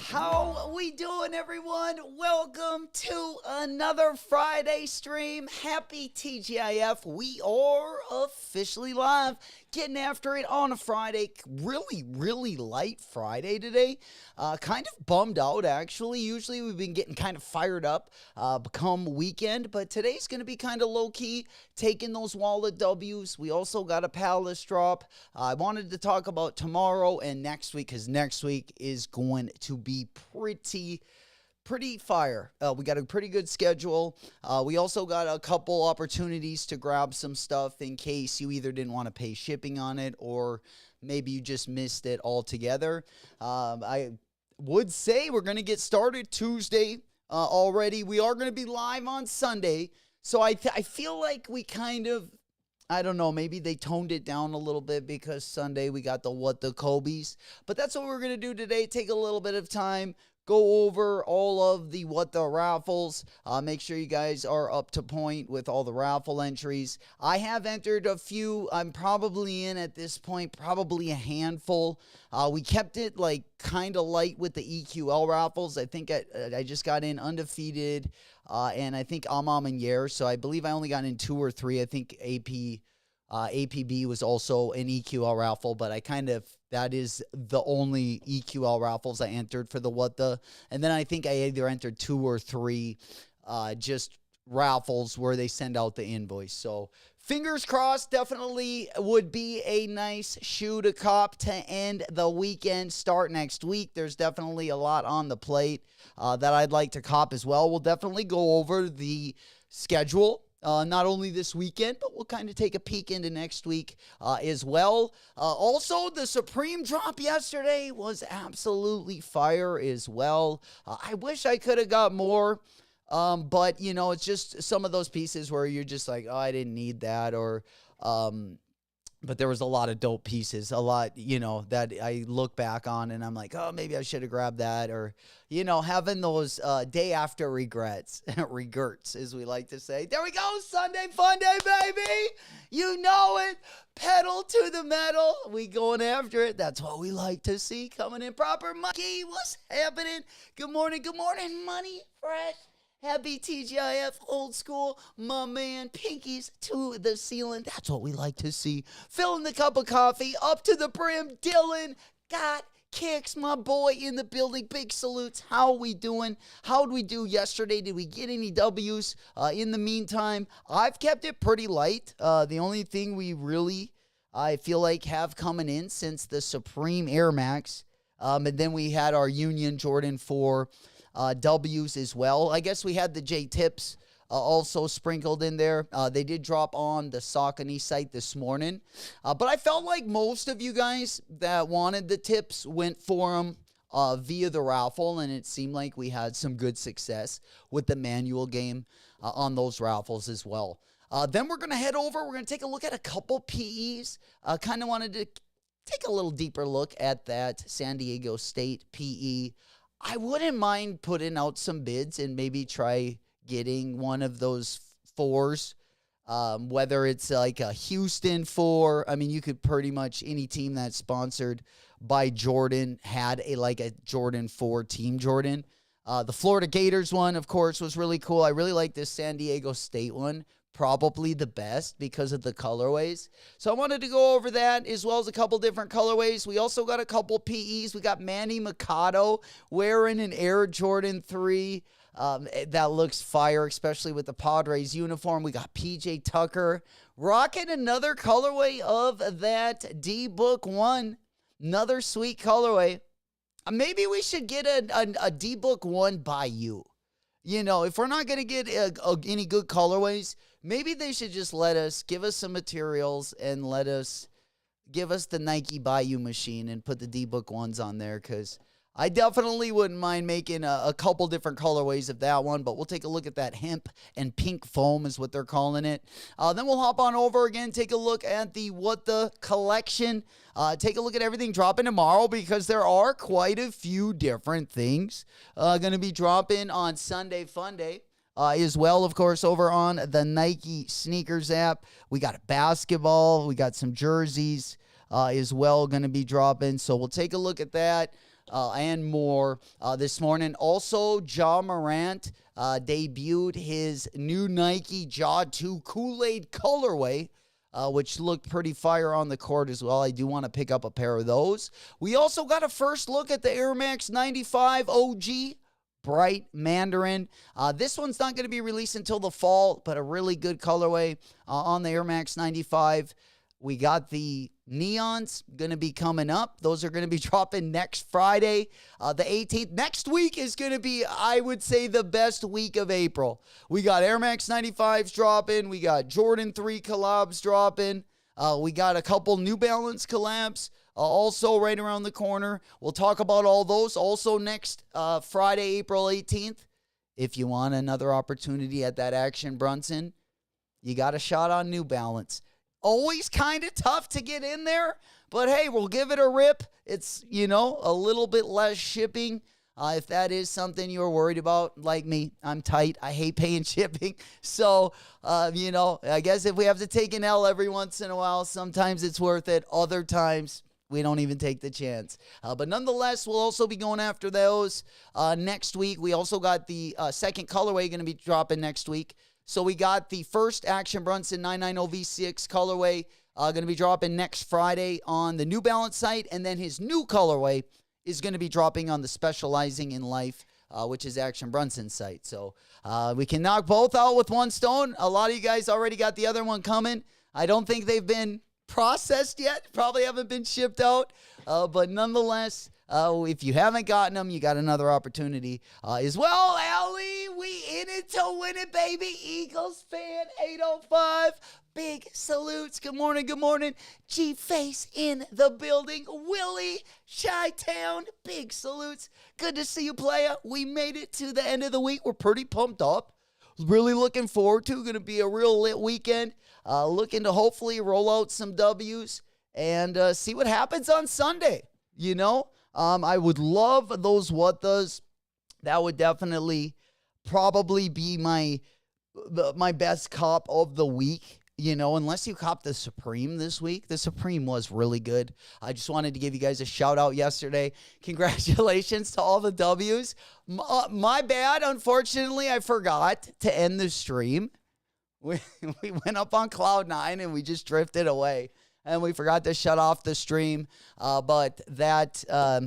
How we doing, everyone? Welcome to another Friday stream. Happy TGIF. We are officially live, getting after it on a Friday. Really light Friday today. Kind of bummed out, actually. Usually we've been getting kind of fired up come weekend, but today's going to be kind of low-key, taking those wallet W's. We also got a Palace drop. I wanted to talk about tomorrow and next week, because next week is going to be pretty fire. We got a pretty good schedule. We also got a couple opportunities to grab some stuff in case you either didn't want to pay shipping on it or maybe you just missed it altogether. I would say we're going to get started Tuesday already. We are going to be live on Sunday. So I feel like we kind of, I don't know, maybe they toned it down a little bit because Sunday we got the What the Kobe's. But that's what we're going to do today. Take a little bit of time, go over all of the What the Raffles. Make sure you guys are up to point with all the raffle entries. I have entered a few. I'm probably in at this point, probably a handful. We kept it like kind of light with the EQL raffles. I think I just got in undefeated. And I think Amam and Yer, so I believe I only got in 2 or 3. I think APB was also an EQL raffle, but that is the only EQL raffles I entered for the What the, and then I think I either entered 2 or 3 just raffles where they send out the invoice. So fingers crossed, definitely would be a nice shoe to cop to end the weekend, start next week. There's definitely a lot on the plate that I'd like to cop as well. We'll definitely go over the schedule. Not only this weekend, but we'll kind of take a peek into next week as well. Also, the Supreme drop yesterday was absolutely fire as well. I wish I could have got more, but, you know, it's just some of those pieces where you're just like, oh, I didn't need that, or but there was a lot of dope pieces, a lot, you know, that I look back on and I'm like, oh, maybe I should have grabbed that, or, you know, having those day after regrets, as we like to say. There we go, Sunday Fun Day, baby. You know it. Pedal to the metal. We going after it. That's what we like to see. Coming in proper. Mikey, what's happening? Good morning, Money Fresh. Happy TGIF, old school, my man, pinkies to the ceiling. That's what we like to see. Filling the cup of coffee, up to the brim. Dylan got kicks, my boy in the building. Big salutes. How are we doing? How'd we do yesterday? Did we get any W's? In the meantime, I've kept it pretty light. The only thing we really I feel like have coming in since the Supreme Air Max. And then we had our Union Jordan 4 W's as well. I guess we had the J-Tips also sprinkled in there. They did drop on the Saucony site this morning. But I felt like most of you guys that wanted the tips went for them via the raffle, and it seemed like we had some good success with the manual game on those raffles as well. Then we're going to head over. We're going to take a look at a couple PEs. Kind of wanted to take a little deeper look at that San Diego State PE. I wouldn't mind putting out some bids and maybe try getting one of those 4s, whether it's like a Houston 4. I mean, you could pretty much, any team that's sponsored by Jordan had a Jordan 4 Team Jordan. The Florida Gators one, of course, was really cool. I really like this San Diego State one. Probably the best because of the colorways. So I wanted to go over that as well as a couple different colorways. We also got a couple PEs. We got Manny Machado wearing an Air Jordan 3. That looks fire, especially with the Padres uniform. We got PJ Tucker rocking another colorway of that D-Book 1. Another sweet colorway. Maybe we should get a D-Book 1 by you. You know, if we're not going to get any good colorways, maybe they should just give us some materials and give us the Nike Bayou machine and put the D-Book 1s on there, because I definitely wouldn't mind making a couple different colorways of that one, but we'll take a look at that hemp and pink foam is what they're calling it. Then we'll hop on over again, take a look at the What The collection. Take a look at everything dropping tomorrow, because there are quite a few different things going to be dropping on Sunday Funday. As well, of course, over on the Nike Sneakers app. We got a basketball. We got some jerseys as well going to be dropping. So we'll take a look at that and more this morning. Also, Ja Morant debuted his new Nike Ja 2 Kool-Aid colorway, which looked pretty fire on the court as well. I do want to pick up a pair of those. We also got a first look at the Air Max 95 OG Bright Mandarin. This one's not going to be released until the fall, but a really good colorway on the Air Max 95. We got the Neons going to be coming up. Those are going to be dropping next Friday, the 18th. Next week is going to be, I would say, the best week of April. We got Air Max 95s dropping. We got Jordan 3 collabs dropping. We got a couple New Balance collabs also right around the corner. We'll talk about all those also next Friday, April 18th. If you want another opportunity at that Action Brunson, you got a shot on New Balance. Always kind of tough to get in there, but hey, we'll give it a rip. It's, a little bit less shipping. If that is something you're worried about, like me, I'm tight. I hate paying shipping. So, I guess if we have to take an L every once in a while, sometimes it's worth it. Other times, we don't even take the chance. But nonetheless, we'll also be going after those next week. We also got the second colorway going to be dropping next week. So we got the first Action Brunson 990 V6 colorway going to be dropping next Friday on the New Balance site. And then his new colorway is going to be dropping on the Specializing in Life, which is Action Brunson's site. So we can knock both out with one stone. A lot of you guys already got the other one coming. I don't think they've been processed yet. Probably haven't been shipped out. But nonetheless, if you haven't gotten them, you got another opportunity as well. Allie, we in it to win it, baby. Eagles fan 805. Big salutes. Good morning, good morning. G-Face in the building. Willie, Chi-Town, big salutes. Good to see you, playa. We made it to the end of the week. We're pretty pumped up. Really looking forward to. Going to be a real lit weekend. Looking to hopefully roll out some W's and see what happens on Sunday. I would love those what does. That would definitely probably be my best cop of the week. Unless you cop the Supreme this week. The Supreme was really good. I just wanted to give you guys a shout out yesterday. Congratulations to all the W's. My bad. Unfortunately, I forgot to end the stream. We went up on cloud 9 and we just drifted away. And we forgot to shut off the stream. But that,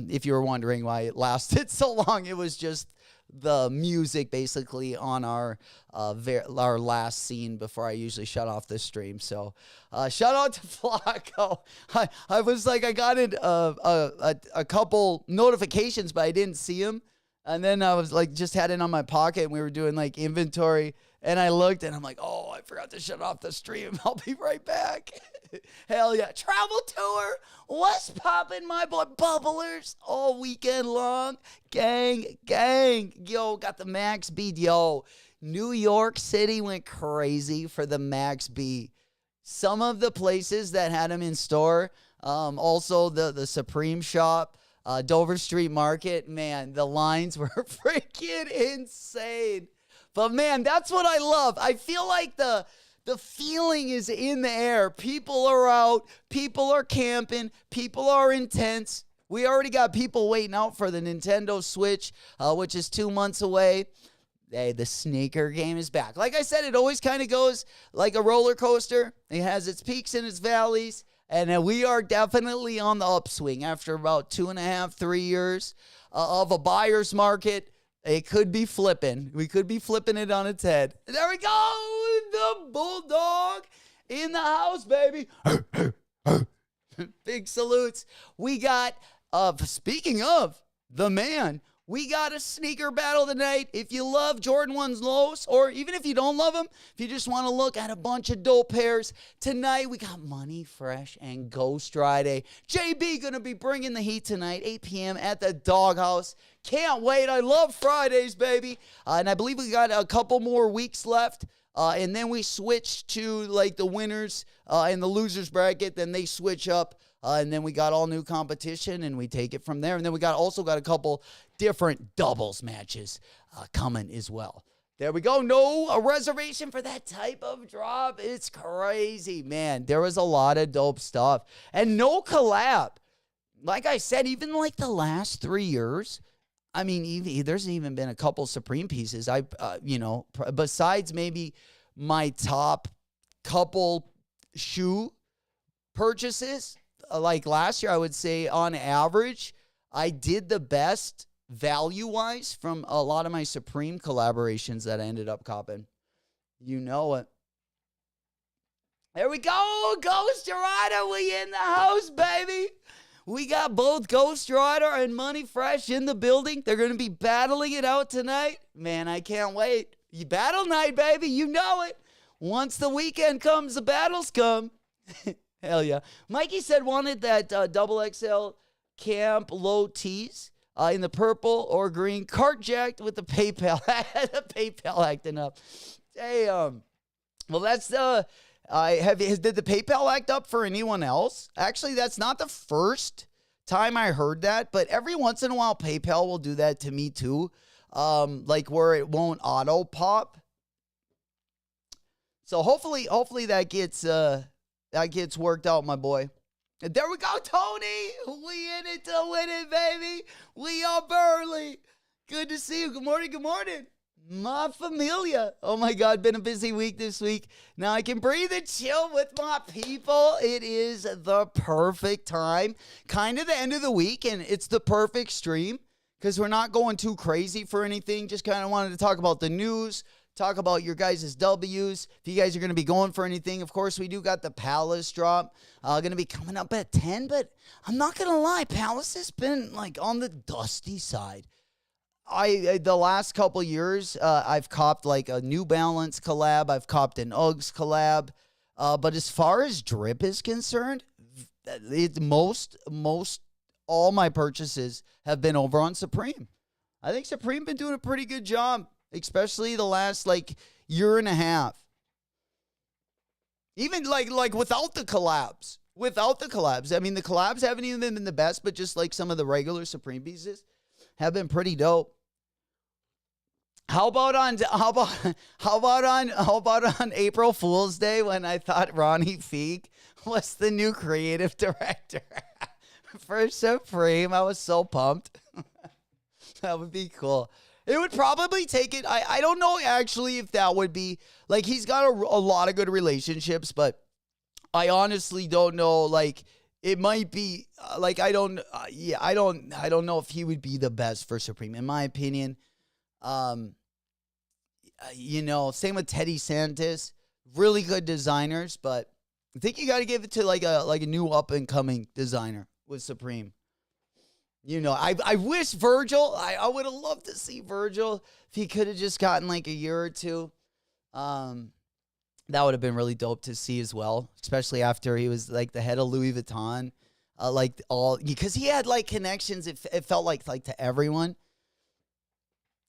if you were wondering why it lasted so long, it was just the music basically on our last scene before I usually shut off the stream. So shout out to Flacco. I was like, I got a couple notifications, but I didn't see them. And then I was like, just had it on my pocket, and we were doing like inventory. And I looked, and I'm like, oh, I forgot to shut off the stream. I'll be right back. Hell yeah. Travel tour. What's poppin', my boy? Bubblers all weekend long. Gang. Yo, got the Max B. Yo, New York City went crazy for the Max B. Some of the places that had them in store, also the Supreme Shop, Dover Street Market, man, the lines were freaking insane. But man, that's what I love. I feel like the feeling is in the air. People are out. People are camping. People are intense. We already got people waiting out for the Nintendo Switch, which is 2 months away. Hey, the sneaker game is back. Like I said, it always kind of goes like a roller coaster. It has its peaks and its valleys. And we are definitely on the upswing after about 2.5, 3 years of a buyer's market. It could be flipping. We could be flipping it on its head. There we go. The Bulldog in the house, baby. Big salutes. We got, speaking of the man, we got a sneaker battle tonight. If you love Jordan 1's lows, or even if you don't love them, if you just want to look at a bunch of dope pairs, tonight we got Money Fresh and Ghost Rider. JB going to be bringing the heat tonight, 8 p.m. at the Doghouse. Can't wait. I love Fridays, baby. And I believe we got a couple more weeks left. And then we switch to like the winners and the losers bracket. Then they switch up. And then we got all new competition, and we take it from there. And then we also got a couple different doubles matches coming as well. There we go. A reservation for that type of drop. It's crazy, man. There was a lot of dope stuff. And no collab. Like I said, even like the last 3 years, I mean, there's even been a couple Supreme pieces. Besides maybe my top couple shoe purchases, like last year, I would say on average, I did the best value-wise from a lot of my Supreme collaborations that I ended up copping. You know it. There we go. Ghost Rider, we in the house, baby. We got both Ghost Rider and Money Fresh in the building. They're going to be battling it out tonight. Man, I can't wait. Battle night, baby. You know it. Once the weekend comes, the battles come. Hell yeah. Mikey said wanted that double XL camp low tees in the purple or green, cart jacked with the PayPal. The PayPal acting up. Hey, well, that's the... did the PayPal act up for anyone else? Actually, that's not the first time I heard that, but every once in a while, PayPal will do that to me too, like where it won't auto pop. So hopefully that gets worked out, my boy. And there we go, Tony. We in it to win it, baby. We are Burley. Good to see you. Good morning. My familia. Oh my God, been a busy week this week. Now I can breathe and chill with my people. It is the perfect time. Kind of the end of the week, and it's the perfect stream because we're not going too crazy for anything. Just kind of wanted to talk about the news, talk about your guys' W's. If you guys are going to be going for anything, of course, we do got the Palace drop. Going to be coming up at 10, but I'm not going to lie. Palace has been like on the dusty side. The last couple years, I've copped like a New Balance collab. I've copped an Uggs collab. But as far as drip is concerned, most all my purchases have been over on Supreme. I think Supreme been doing a pretty good job, especially the last like year and a half. Even like without the collabs. I mean, the collabs haven't even been the best, but just like some of the regular Supreme pieces have been pretty dope. How about on April Fool's Day when I thought Ronnie Feig was the new creative director for Supreme? I was so pumped. That would be cool. It would probably take it. I don't know actually if that would be like he's got a lot of good relationships, but I honestly don't know. Like it might be like I don't know if he would be the best for Supreme in my opinion. Um, same with Teddy Santis. Really good designers, but I think you got to give it to like a new up and coming designer with Supreme. I wish Virgil. I would have loved to see Virgil if he could have just gotten like a year or two. That would have been really dope to see as well, especially after he was like the head of Louis Vuitton, because he had like connections. It felt like to everyone,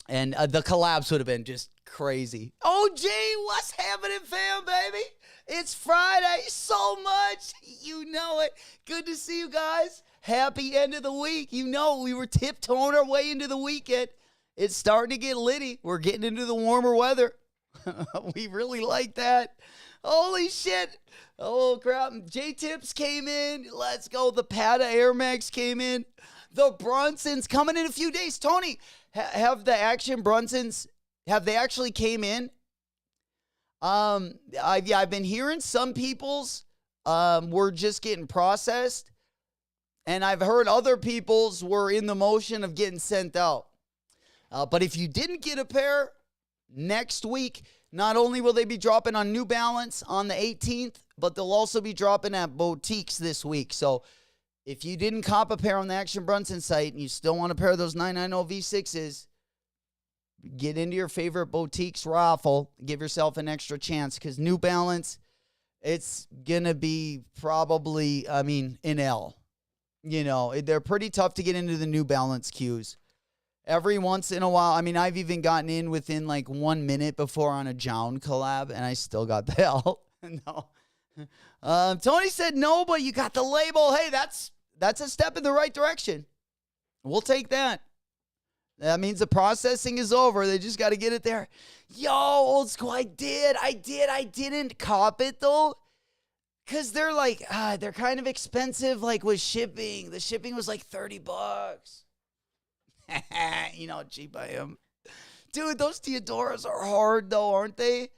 and the collabs would have been just crazy. OG, what's happening, fam, baby? It's Friday, so much, you know it. Good to see you guys. Happy end of the week. We were tiptoeing our way into the weekend. It's starting to get litty. We're getting into the warmer weather. We really like that. Holy shit. Oh, crap. J-Tips came in. Let's go. The Pata Air Max came in. The Brunsons coming in a few days. Tony, have the Action Brunsons, have they actually came in? I've been hearing some people's were just getting processed. And I've heard other people's were in the motion of getting sent out. But if you didn't get a pair, next week, not only will they be dropping on New Balance on the 18th, but they'll also be dropping at boutiques this week. So if you didn't cop a pair on the Action Brunson site and you still want a pair of those 990 V6s, get into your favorite boutiques raffle. Give yourself an extra chance because New Balance, it's going to be probably, in L. They're pretty tough to get into the New Balance queues. Every once in a while, I've even gotten in within like 1 minute before on a Jown collab, and I still got the L. No. Tony said no, but you got the label. Hey, that's a step in the right direction. We'll take that. That means the processing is over. They just got to get it there. Yo, old school, I didn't cop it, though. Because they're like, they're kind of expensive, like with shipping. The shipping was like $30. Cheap I am. Dude, those Theodoras are hard, though, aren't they?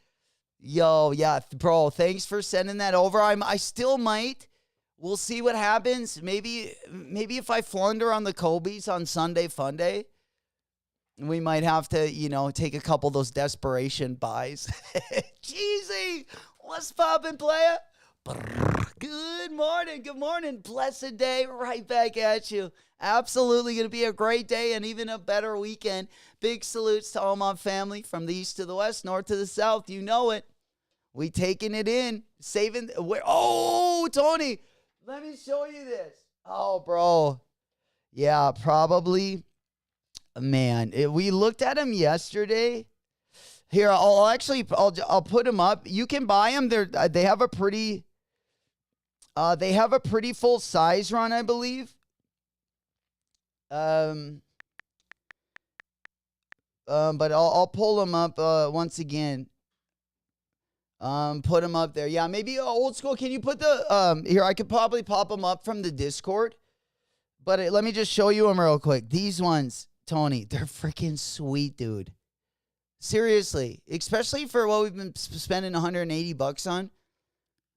Yo, yeah, bro, thanks for sending that over. I still might. We'll see what happens. Maybe if I flunder on the Kobe's on Sunday Fun Day, we might have to, take a couple of those desperation buys. Jeezy, what's poppin', playa? Good morning. Blessed day. Right back at you. Absolutely going to be a great day and even a better weekend. Big salutes to all my family from the east to the west, north to the south. You know it. We taking it in. Saving. Oh, Tony. Let me show you this. Oh, bro. Yeah, probably. Man, we looked at them yesterday. Here, I'll put them up. You can buy them. They have a pretty full size run, I believe. But I'll pull them up once again. Put them up there. Yeah, maybe old school. Can you put the here? I could probably pop them up from the Discord. But let me just show you them real quick. These ones, Tony, they're freaking sweet, dude. Seriously, especially for what we've been spending $180 on.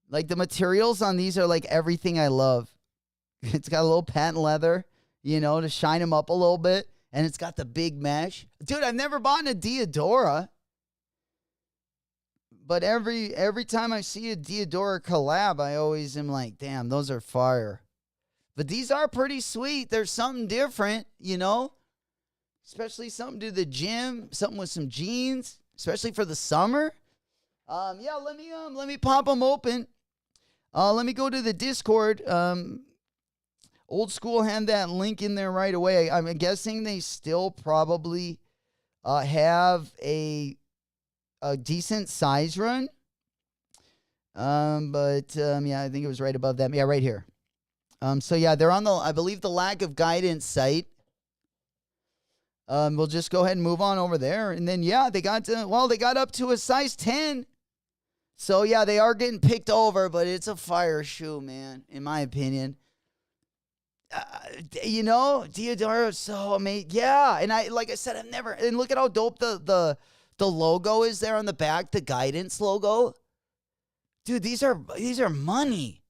Like the materials on these are like everything I love. It's got a little patent leather, to shine them up a little bit. And it's got the big mesh. Dude, I've never bought a Diodora. But every time I see a Diodora collab, I always am like, damn, those are fire. But these are pretty sweet. There's something different, Especially something to the gym, something with some jeans, especially for the summer. Yeah, let me pop them open. Let me go to the Discord. Old school had that link in there right away. I'm guessing they still probably have a decent size run. But yeah, I think it was right above that. Yeah, right here. So yeah, they're on I believe the Lack of Guidance site. We'll just go ahead and move on over there. And then, yeah, they got up to a size 10. So, yeah, they are getting picked over, but it's a fire shoe, man, in my opinion. Diodora is so amazing. Yeah, and like I said, and look at how dope the logo is there on the back, the Guidance logo. Dude, these are money.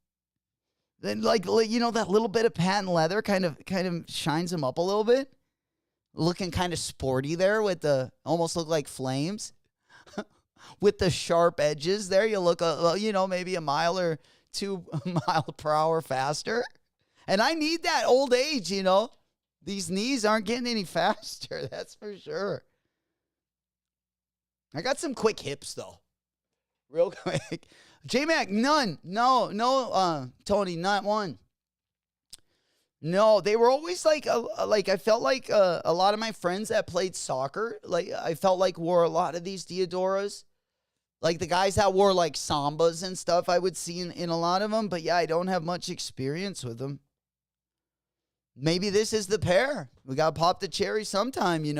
Then, that little bit of patent leather kind of shines them up a little bit. looking kind of sporty there with the almost look like flames with the sharp edges there. You look, maybe a mile or 2 mile per hour faster. And I need that old age, These knees aren't getting any faster, that's for sure. I got some quick hips, though. Real quick. J-Mac, none. No, Tony, not one. No, they were always like I felt like a lot of my friends that played soccer, like I felt like wore a lot of these Diodoras. Like the guys that wore like Sambas and stuff, I would see in a lot of them. But yeah, I don't have much experience with them. Maybe this is the pair. We got to pop the cherry sometime, Big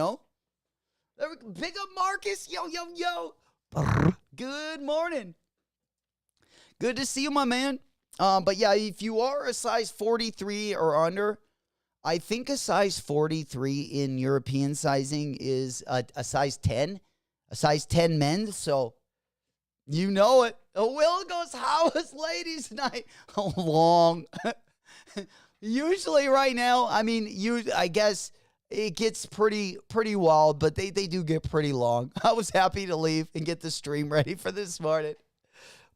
up Marcus. Yo. Good morning. Good to see you, my man. But yeah, if you are a size 43 or under, I think a size 43 in European sizing is a size 10. A size 10 men's. So, you know it. Will goes, how was ladies' night? Long. Usually right now, I guess it gets pretty wild, but they do get pretty long. I was happy to leave and get the stream ready for this morning.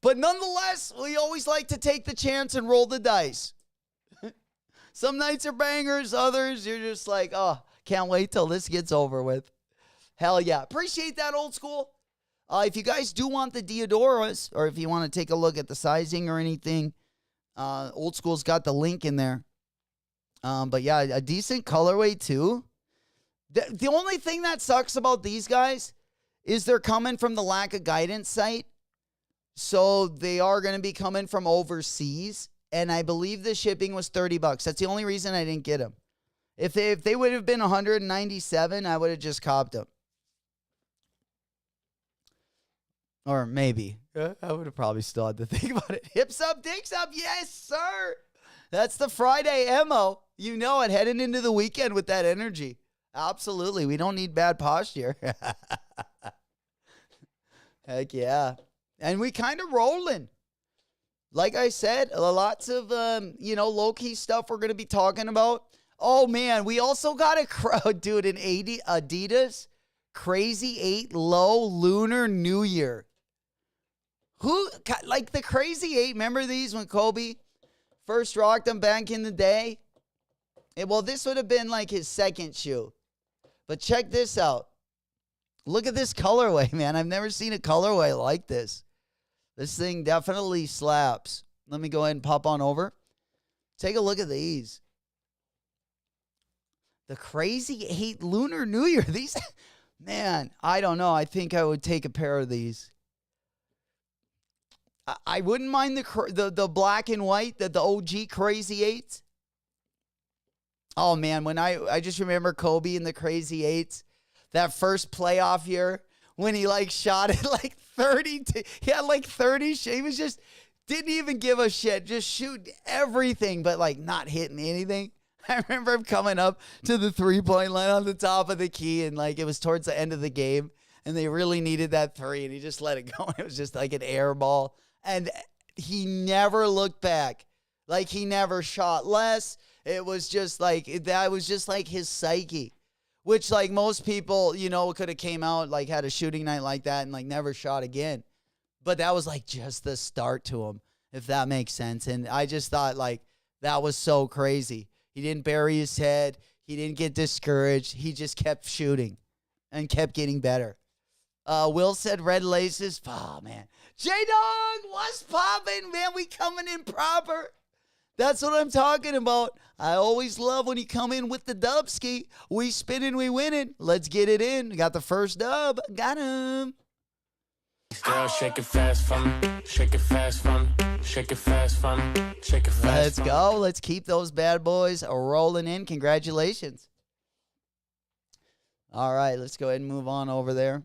But nonetheless, we always like to take the chance and roll the dice. Some nights are bangers, others you're just like, oh, can't wait till this gets over with. Hell yeah. Appreciate that, old school. If you guys do want the Diodoras, or if you want to take a look at the sizing or anything, old school's got the link in there. But yeah, a decent colorway too. The only thing that sucks about these guys is they're coming from the lack of guidance site. So they are going to be coming from overseas. And I believe the shipping was $30. That's the only reason I didn't get them. If they would have been $197, I would have just copped them. Or maybe. I would have probably still had to think about it. Hips up, dicks up. Yes, sir. That's the Friday MO. You know it. Heading into the weekend with that energy. Absolutely. We don't need bad posture. Heck yeah. And we kind of rolling. Like I said, lots of, low-key stuff we're going to be talking about. Oh, man. We also got an Adidas Crazy 8 Low Lunar New Year. Like the Crazy 8, remember these when Kobe first rocked them back in the day? This would have been like his second shoe. But check this out. Look at this colorway, man. I've never seen a colorway like this. This thing definitely slaps. Let me go ahead and pop on over. Take a look at these. The Crazy 8 Lunar New Year. These, man, I don't know. I think I would take a pair of these. I wouldn't mind the black and white, the OG Crazy 8s. Oh, man, when I just remember Kobe and the Crazy 8s, that first playoff year when he, shot it 30. He had 30. He was just, didn't even give a shit. Just shoot everything, but, not hitting anything. I remember him coming up to the three-point line on the top of the key, and, it was towards the end of the game, and they really needed that three, and he just let it go. It was just an air ball. And he never looked back. He never shot less. It was just that was just his psyche, which most people, could have came out, had a shooting night like that and never shot again. But that was just the start to him, if that makes sense. And I just thought that was so crazy. He didn't bury his head. He didn't get discouraged. He just kept shooting and kept getting better. Will said red laces. Oh, man. J-Dog, what's poppin', man? We coming in proper. That's what I'm talking about. I always love when you come in with the dub ski. We spinning, we winning. Let's get it in. Got the first dub. Got him. Girl, shake it fast for me. Shake it fast for me. Shake it fast for me. Shake it fast. Let's go. Let's keep those bad boys rolling in. Congratulations. All right, let's go ahead and move on over there.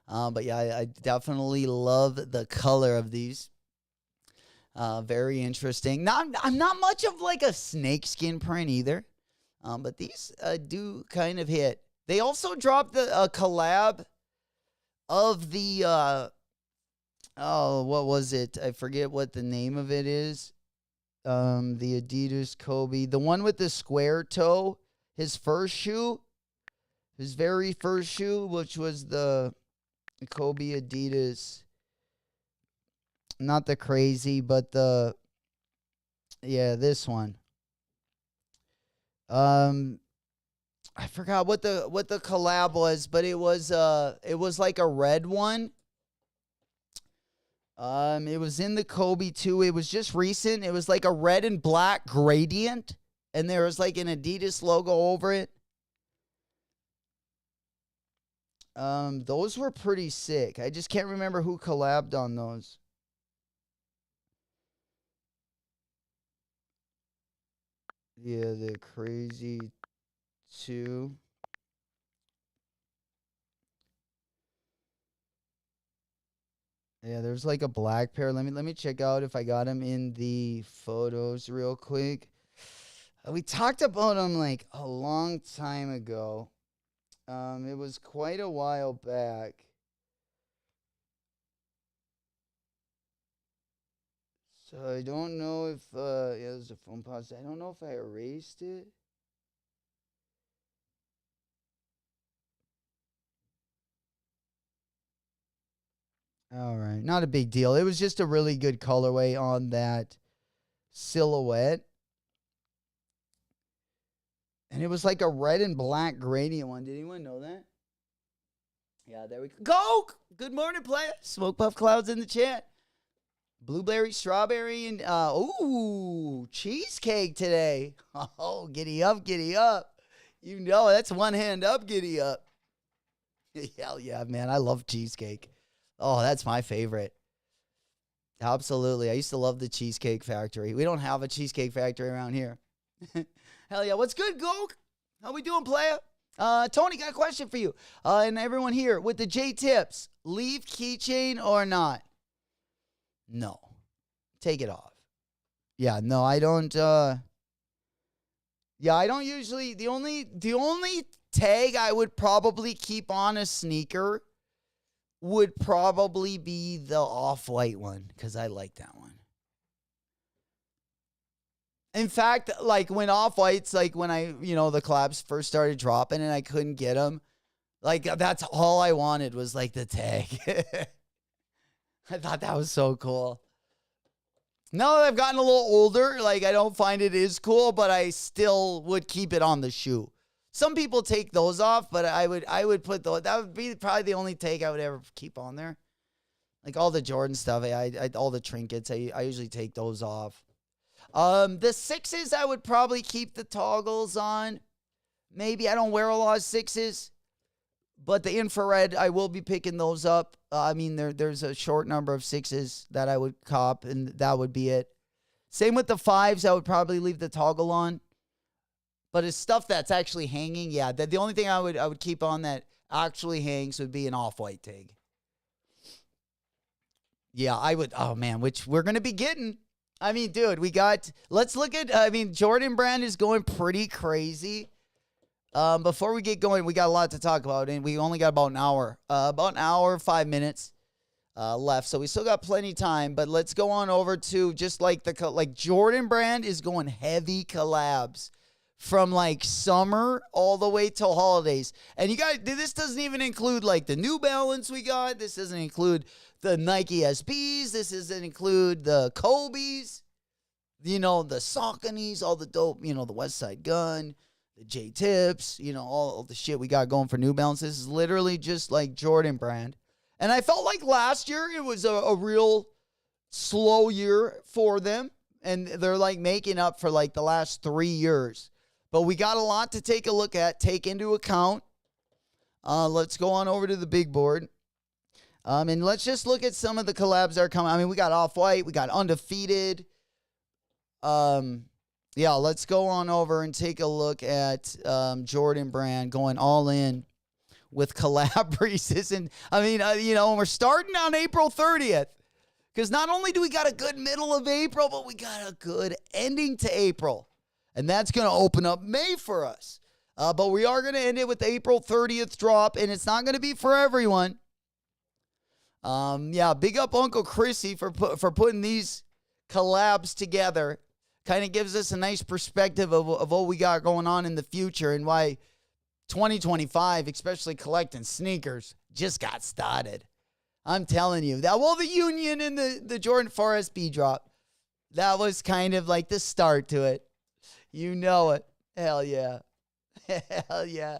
But yeah, I definitely love the color of these. Very interesting. I'm not much of a snakeskin print either. But these do kind of hit. They also dropped a collab of the, what was it? I forget what the name of it is. The Adidas Kobe. The one with the square toe his first shoe, his very first shoe, which was the Kobe Adidas. Not the crazy, but this one. I forgot what the collab was, but it was like a red one. It was in the Kobe too. It was just recent. It was like a red and black gradient, and there was like an Adidas logo over it. Those were pretty sick. I just can't remember who collabed on those. Yeah, the crazy 2. Yeah, there's like a black pair. Let me check out if I got them in the photos real quick. We talked about them like a long time ago. It was quite a while back. So I don't know if there's a phone pause. I don't know if I erased it. All right, not a big deal. It was just a really good colorway on that silhouette. And it was like a red and black gradient one. Did anyone know that? Yeah, there we go. Go! Good morning, player. Smoke Puff Clouds in the chat. Blueberry, strawberry, and cheesecake today. Oh, giddy up, giddy up. You know, that's one hand up, giddy up. Hell yeah, man. I love cheesecake. Oh, that's my favorite. Absolutely. I used to love the Cheesecake Factory. We don't have a Cheesecake Factory around here. Hell yeah. What's good, Gok? How we doing, player? Tony, got a question for you. And everyone here, with the J-Tips, leave keychain or not? No. Take it off. Yeah, no, I don't, I don't usually, the only tag I would probably keep on a sneaker would probably be the off-white one, because I like that one. In fact, like when off-whites, like when I, the collabs first started dropping and I couldn't get them, like that's all I wanted was like the tag. I thought that was so cool. Now that I've gotten a little older, like I don't find it is cool, but I still would keep it on the shoe. Some people take those off, but I would put those. That would be probably the only take I would ever keep on there. Like all the Jordan stuff, all the trinkets, I usually take those off. The 6s, I would probably keep the toggles on. Maybe I don't wear a lot of 6s, but the infrared, I will be picking those up. I mean, there's a short number of 6s that I would cop, and that would be it. Same with the 5s, I would probably leave the toggle on. But it's stuff that's actually hanging. Yeah, the only thing I would keep on that actually hangs would be an off-white tag. Yeah, I would. Oh, man, which we're going to be getting. I mean, dude, let's look at, Jordan Brand is going pretty crazy. Before we get going, we got a lot to talk about, and we only got about an hour, 5 minutes left. So we still got plenty of time, but let's go on over to just like Jordan Brand is going heavy collabs. From like summer all the way till holidays. And you guys, this doesn't even include like the New Balance we got. This doesn't include the Nike SBs. This doesn't include the Kobe's, the Sauconys, all the dope, the West Side Gun, the J-Tips, all the shit we got going for New Balance. This is literally just like Jordan Brand. And I felt like last year it was a real slow year for them. And they're like making up for like the last 3 years. But we got a lot to take a look at, take into account. Let's go on over to the big board. And let's just look at some of the collabs that are coming. I mean, we got Off-White. We got Undefeated. Let's go on over and take a look at Jordan Brand going all in with collab releases. And, we're starting on April 30th. Because not only do we got a good middle of April, but we got a good ending to April. And that's going to open up May for us. But we are going to end it with the April 30th drop, and it's not going to be for everyone. Big up Uncle Chrissy for putting these collabs together. kind of gives us a nice perspective of what we got going on in the future and why 2025, especially collecting sneakers, just got started. I'm telling you. The Union and the Jordan 4 SB drop, that was kind of like the start to it. You know it. Hell yeah. Hell yeah.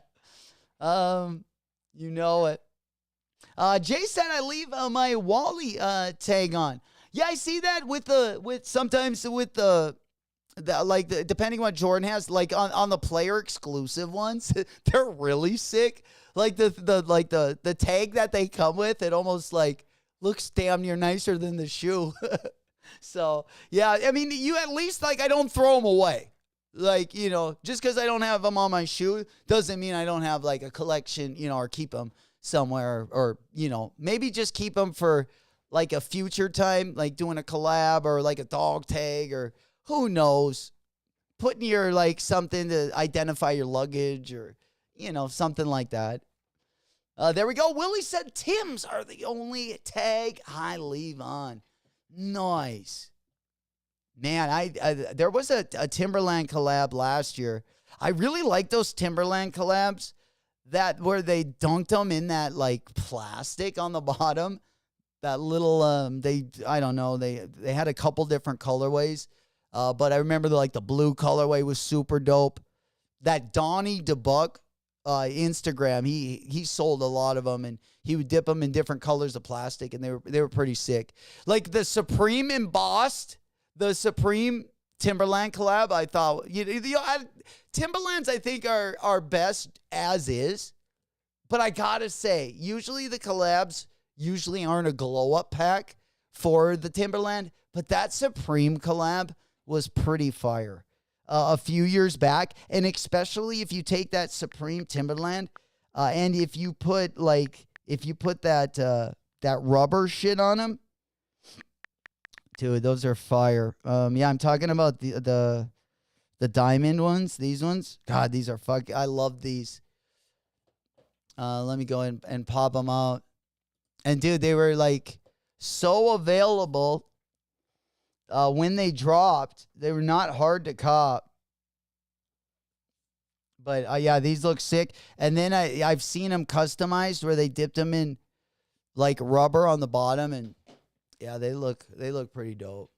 You know it. Jay said I leave my Wally tag on. Yeah, I see that depending on what Jordan has, like on the player exclusive ones, they're really sick. Like the tag that they come with, it almost like looks damn near nicer than the shoe. So yeah, I mean, you at least like I don't throw them away. Like, you know, just because I don't have them on my shoe doesn't mean I don't have like a collection, you know, or keep them somewhere, or you know, maybe just keep them for like a future time, like doing a collab or like a dog tag or who knows, putting your like something to identify your luggage or, you know, something like that. There we go. Willie said Tim's are the only tag I leave on. Nice. Man, there was a Timberland collab last year. I really like those Timberland collabs that where they dunked them in that like plastic on the bottom. That little I don't know, they had a couple different colorways. But I remember the blue colorway was super dope. That Donnie DeBuck Instagram, he sold a lot of them, and he would dip them in different colors of plastic, and they were pretty sick. Like the Supreme embossed, the Supreme Timberland collab, I thought Timberlands I think are best as is, but I gotta say, usually the collabs aren't a glow up pack for the Timberland, but that Supreme collab was pretty fire a few years back, and especially if you take that Supreme Timberland and if you put that rubber shit on them, dude, those are fire. Yeah, I'm talking about the diamond ones. These ones, God, these are I love these. Let me go and pop them out. And dude, they were like so available. When they dropped, they were not hard to cop. But yeah, these look sick. And then I've seen them customized where they dipped them in like rubber on the bottom, and yeah, they look pretty dope.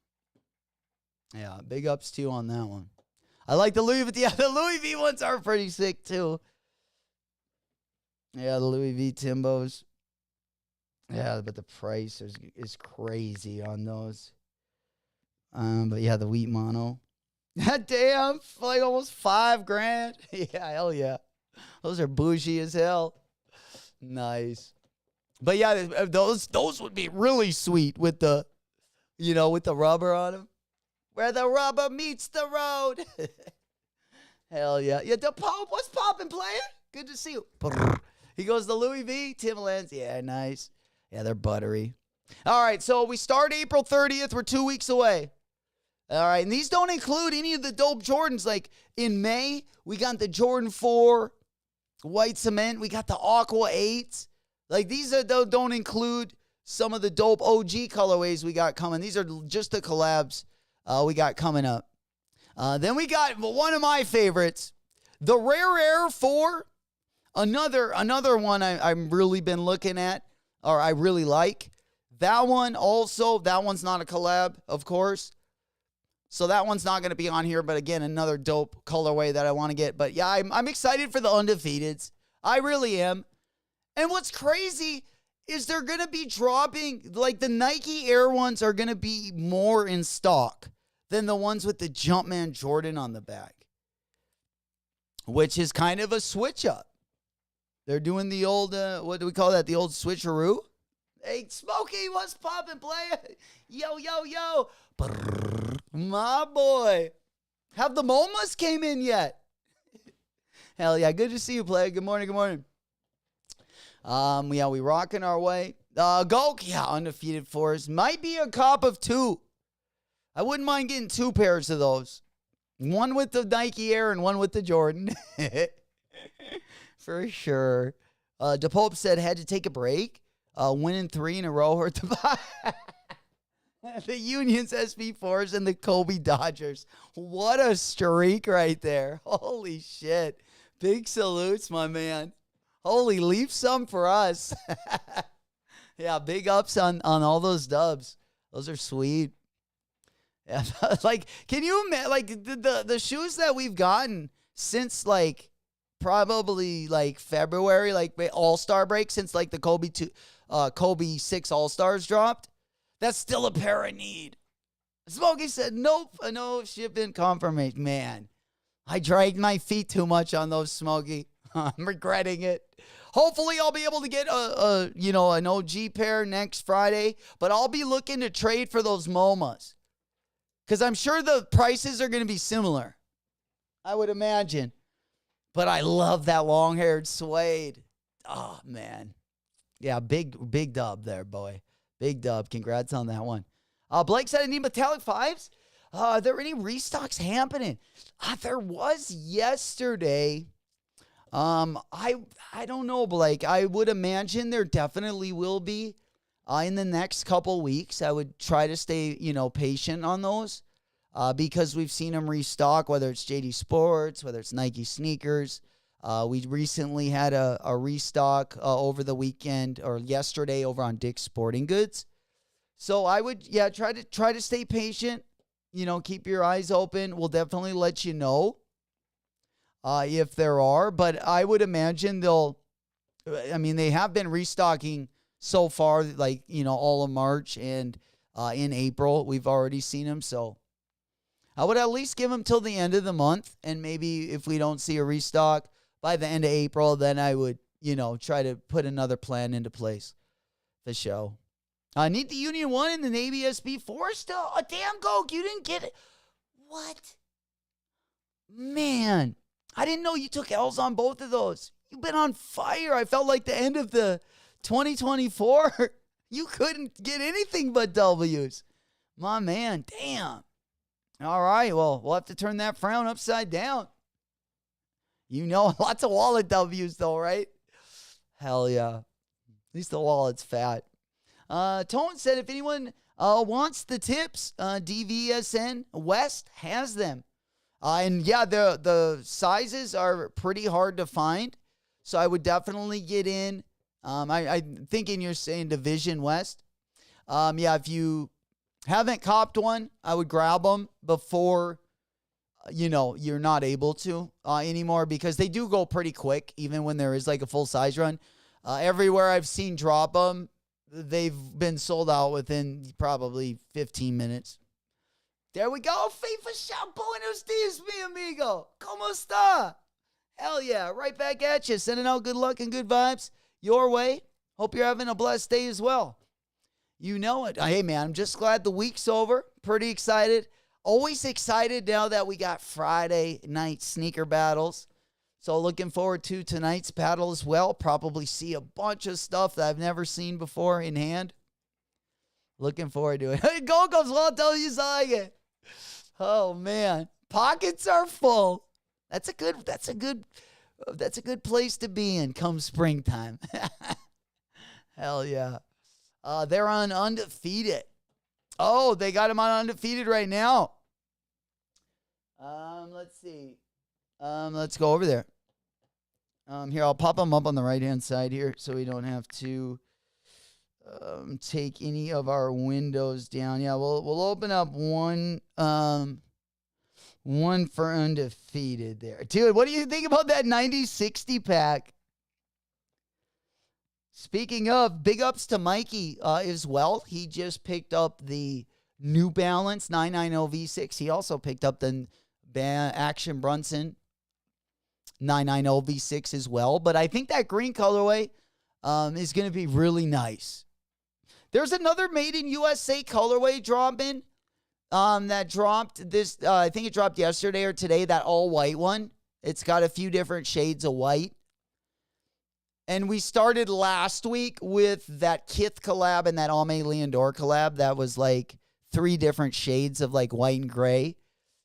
Yeah, big ups to you on that one. I like the Louis V. Yeah, the Louis V ones are pretty sick too. Yeah, the Louis V Timbos. Yeah, but the price is crazy on those. But yeah, the wheat mono. Damn, like almost $5,000. Yeah, hell yeah. Those are bougie as hell. Nice. But yeah, those would be really sweet with the rubber on them. Where the rubber meets the road. Hell yeah. Yeah, the Pope, what's poppin', player? Good to see you. He goes, the Louis V, Timberlands. Yeah, nice. Yeah, they're buttery. All right, so we start April 30th. We're 2 weeks away. All right, and these don't include any of the dope Jordans. Like in May, we got the Jordan 4 white cement. We got the Aqua 8s. Like these don't include some of the dope OG colorways we got coming. These are just the collabs we got coming up. Then we got one of my favorites, the Rare Air 4. Another one I've really been looking at, or I really like. That one also, that one's not a collab, of course. So that one's not going to be on here, but again, another dope colorway that I want to get. But yeah, I'm excited for the undefeateds. I really am. And what's crazy is they're going to be dropping, like the Nike Air ones are going to be more in stock than the ones with the Jumpman Jordan on the back, which is kind of a switch up. They're doing the old, what do we call that? The old switcheroo? Hey, Smokey, what's poppin', player? Yo, yo, yo. Brrr, my boy. Have the MoMAs came in yet? Hell yeah, good to see you, player. Good morning, good morning. Yeah, we rocking our way. Go, yeah, undefeated for us. Might be a cop of two. I wouldn't mind getting two pairs of those. One with the Nike Air and one with the Jordan. For sure. DePope said had to take a break. Winning 3 in a row hurt the The Union's SP4s and the Kobe Dodgers. What a streak right there. Holy shit. Big salutes, my man. Holy, leave some for us. Yeah, big ups on all those dubs. Those are sweet. Yeah, like, can you imagine, like, the shoes that we've gotten since, like, probably, like, February, like, All-Star break, since, like, the Kobe 6 All-Stars dropped? That's still a pair I need. Smokey said, nope, no shipping confirmation. Man, I dragged my feet too much on those, Smokey. I'm regretting it. Hopefully I'll be able to get an OG pair next Friday, but I'll be looking to trade for those MoMAs because I'm sure the prices are going to be similar. I would imagine. But I love that long-haired suede. Oh, man. Yeah, big dub there, boy. Big dub. Congrats on that one. Blake said I need metallic 5s. Are there any restocks happening? There was yesterday. I don't know, Blake. I would imagine there definitely will be in the next couple weeks. I would try to stay, patient on those because we've seen them restock, whether it's JD Sports, whether it's Nike sneakers. We recently had a restock over the weekend or yesterday over on Dick's Sporting Goods. So I would, try to stay patient. Keep your eyes open. We'll definitely let you know. If there are, but I would imagine they have been restocking so far, like, all of March and in April, we've already seen them. So I would at least give them till the end of the month. And maybe if we don't see a restock by the end of April, then I would, try to put another plan into place. The show. I need the Union 1 and the Navy SB4 still. Oh, damn, Goke, you didn't get it. What? Man. I didn't know you took L's on both of those. You've been on fire. I felt like the end of the 2024. You couldn't get anything but W's. My man, damn. All right, well, we'll have to turn that frown upside down. Lots of wallet W's though, right? Hell yeah. At least the wallet's fat. Tone said if anyone wants the tips, DVSN West has them. The sizes are pretty hard to find, so I would definitely get in. I'm thinking you're saying Division West. If you haven't copped one, I would grab them before, you're not able to anymore because they do go pretty quick, even when there is like a full size run. Everywhere I've seen drop them, they've been sold out within probably 15 minutes. There we go. FIFA Shop. Buenos dias, mi amigo. ¿Cómo está? Hell yeah. Right back at you. Sending out good luck and good vibes your way. Hope you're having a blessed day as well. You know it. Hey, man, I'm just glad the week's over. Pretty excited. Always excited now that we got Friday night sneaker battles. So looking forward to tonight's battle as well. Probably see a bunch of stuff that I've never seen before in hand. Looking forward to it. Hey, Gogo's, well, I'll tell you something. Oh man, pockets are full. That's a good place to be in come springtime. Hell yeah. They're on undefeated. Oh, they got him on undefeated right now. Let's see. Let's go over there. Here, I'll pop them up on the right-hand side here so we don't have to take any of our windows down. Yeah, we'll open up one for undefeated there. Dude, what do you think about that 90-60 pack? Speaking of, big ups to Mikey as well. He just picked up the New Balance 990 V6. He also picked up the Action Brunson 990 V6 as well. But I think that green colorway is going to be really nice. There's another Made in USA colorway dropping that dropped this. I think it dropped yesterday or today, that all-white one. It's got a few different shades of white. And we started last week with that Kith collab and that Ame Leondor collab. That was like 3 different shades of like white and gray.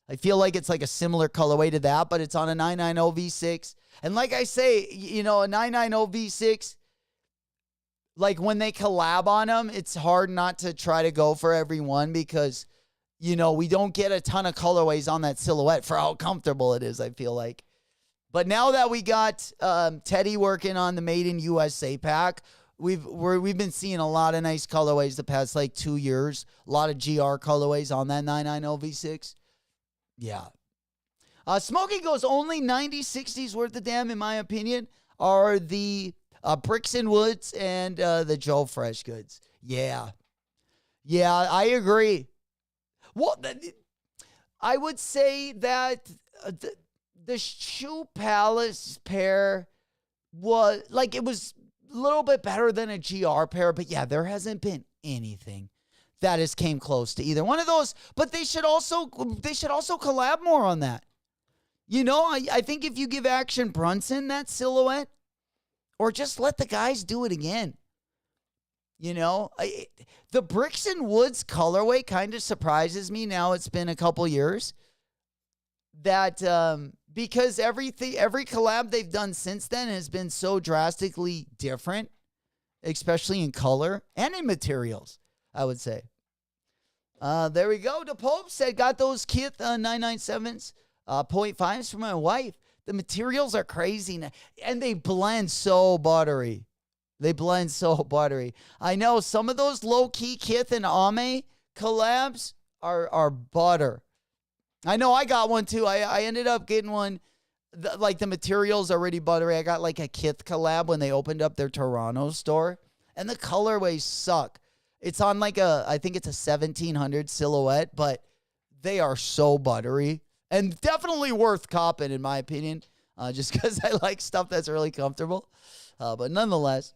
I feel like it's like a similar colorway to that, but it's on a 990 V6. And like I say, a 990 V6, like when they collab on them, it's hard not to try to go for every one because, you know, we don't get a ton of colorways on that silhouette for how comfortable it is, I feel like. But now that we got Teddy working on the Made in USA pack, we've been seeing a lot of nice colorways the past like 2 years. A lot of GR colorways on that 990 V6. Yeah. Smokey goes only 90-60s worth of damn, in my opinion, are the Bricks and Woods and the Joe Fresh goods. Yeah. Yeah, I agree. Well, I would say that the Shoe Palace pair was, like, it was a little bit better than a GR pair, but yeah, there hasn't been anything that has came close to either one of those. But they should also collab more on that. You know, I think if you give Action Brunson that silhouette, or just let the guys do it again. You know, the Bricks and Woods colorway kind of surprises me now. It's been a couple years that because every collab they've done since then has been so drastically different, especially in color and in materials, I would say. There we go. The Pope said, got those Kith 997s, 0.5s for my wife. The materials are crazy, and they blend so buttery. I know some of those low-key Kith and Ame collabs are butter. I know I got one, too. I ended up getting one. Like, the materials are already buttery. I got, like, a Kith collab when they opened up their Toronto store, and the colorways suck. It's on, like, I think it's a 1700 silhouette, but they are so buttery. And definitely worth copping, in my opinion, just because I like stuff that's really comfortable. But nonetheless.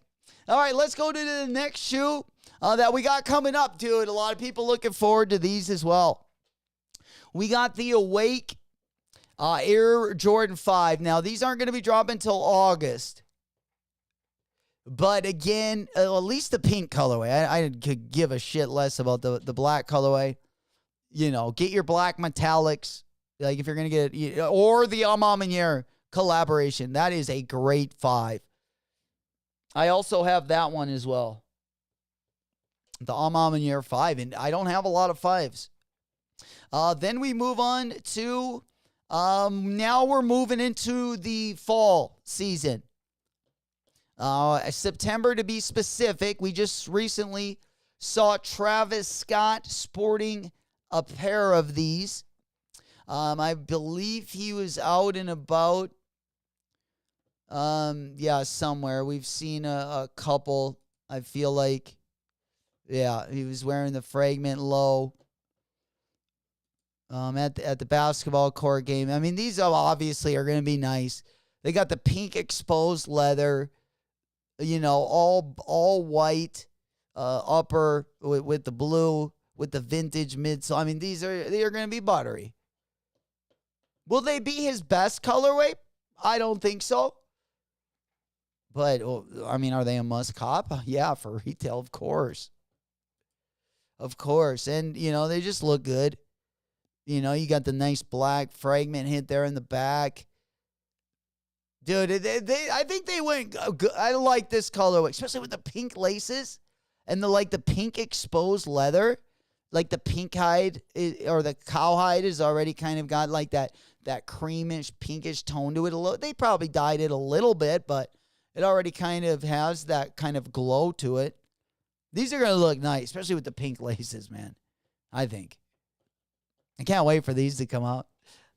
All right, let's go to the next shoe that we got coming up, dude. A lot of people looking forward to these as well. We got the Awake Air Jordan 5. Now, these aren't going to be dropping until August. But again, at least the pink colorway. I could give a shit less about the black colorway. You know, get your black metallics. Like, if you're going to get, or the Amamanier collaboration. That is a great 5. I also have that one as well. The Amamanier 5. And I don't have a lot of 5s. Then we move on to, now we're moving into the fall season. September to be specific. We just recently saw Travis Scott sporting a pair of these. I believe he was out and about. Somewhere. We've seen a couple. I feel like, yeah, he was wearing the Fragment Low at the basketball court game. I mean, these obviously are going to be nice. They got the pink exposed leather, you know, all white upper with the blue, with the vintage midsole. I mean, they are going to be buttery. Will they be his best colorway? I don't think so. But, I mean, are they a must cop? Yeah, for retail, of course. Of course. And, you know, they just look good. You know, you got the nice black fragment hit there in the back. Dude, I think they went good. I like this colorway, especially with the pink laces and the pink exposed leather. Like the pink hide or the cowhide is already kind of got like that creamish, pinkish tone to it. They probably dyed it a little bit, but it already kind of has that kind of glow to it. These are going to look nice, especially with the pink laces, man. I think. I can't wait for these to come out.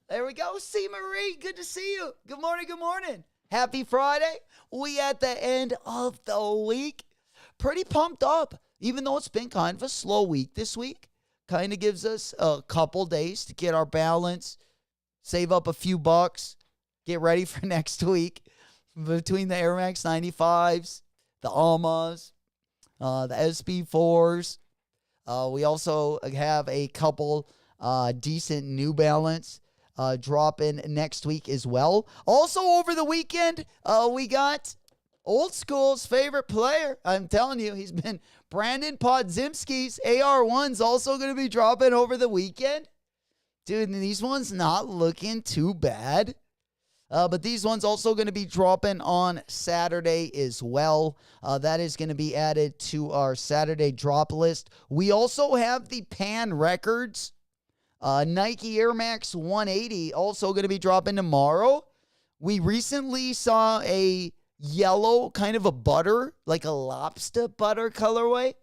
There we go. C. Marie, good to see you. Good morning, good morning. Happy Friday. We at the end of the week. Pretty pumped up, even though it's been kind of a slow week this week. Kind of gives us a couple days to get our balance, save up a few bucks, get ready for next week. Between the Air Max 95s, the Almas, the SB4s. We also have a couple decent New Balance dropping next week as well. Also over the weekend, we got old school's favorite player. I'm telling you, he's been Brandon Podziemski's AR1's also going to be dropping over the weekend. Dude, these ones not looking too bad. But these ones also going to be dropping on Saturday as well. That is going to be added to our Saturday drop list. We also have the Pan Records Nike Air Max 180 also going to be dropping tomorrow. We recently saw a yellow, kind of a butter, like a lobster butter colorway.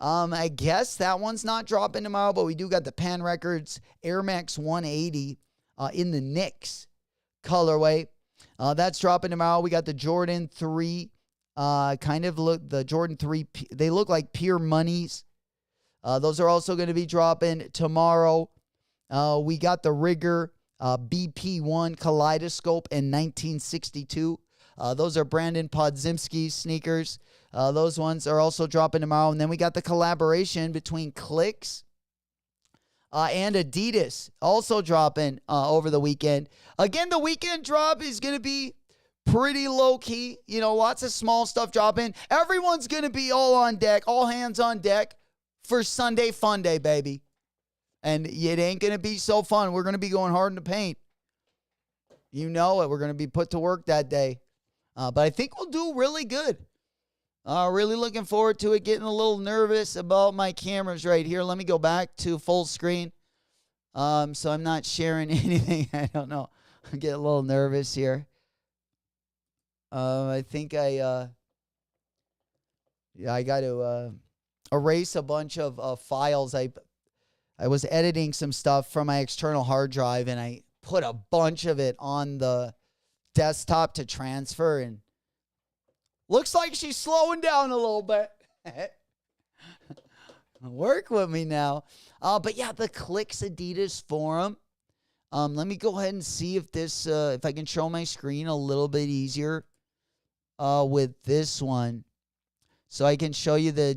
I guess that one's not dropping tomorrow, but we do got the Pan Records Air Max 180 in the Knicks colorway. That's dropping tomorrow. We got the Jordan 3, the Jordan 3, they look like pure monies. Those are also going to be dropping tomorrow. We got the Rigger BP1 Kaleidoscope in 1962. Those are Brandon Podziemski's sneakers. Those ones are also dropping tomorrow. And then we got the collaboration between Clicks and Adidas also dropping over the weekend. Again, the weekend drop is going to be pretty low-key. You know, lots of small stuff dropping. Everyone's going to be all on deck, all hands on deck for Sunday Fun Day, baby. And it ain't going to be so fun. We're going to be going hard in the paint. You know it. We're going to be put to work that day. But I think we'll do really good. Really looking forward to it. Getting a little nervous about my cameras right here. Let me go back to full screen. So I'm not sharing anything. I don't know. I get a little nervous here. I think I got to erase a bunch of files. I was editing some stuff from my external hard drive, and I put a bunch of it on the desktop to transfer, and looks like she's slowing down a little bit. Work with me now. But yeah, the Clicks Adidas Forum. Let me go ahead and see if this, if I can show my screen a little bit easier with this one, so I can show you the.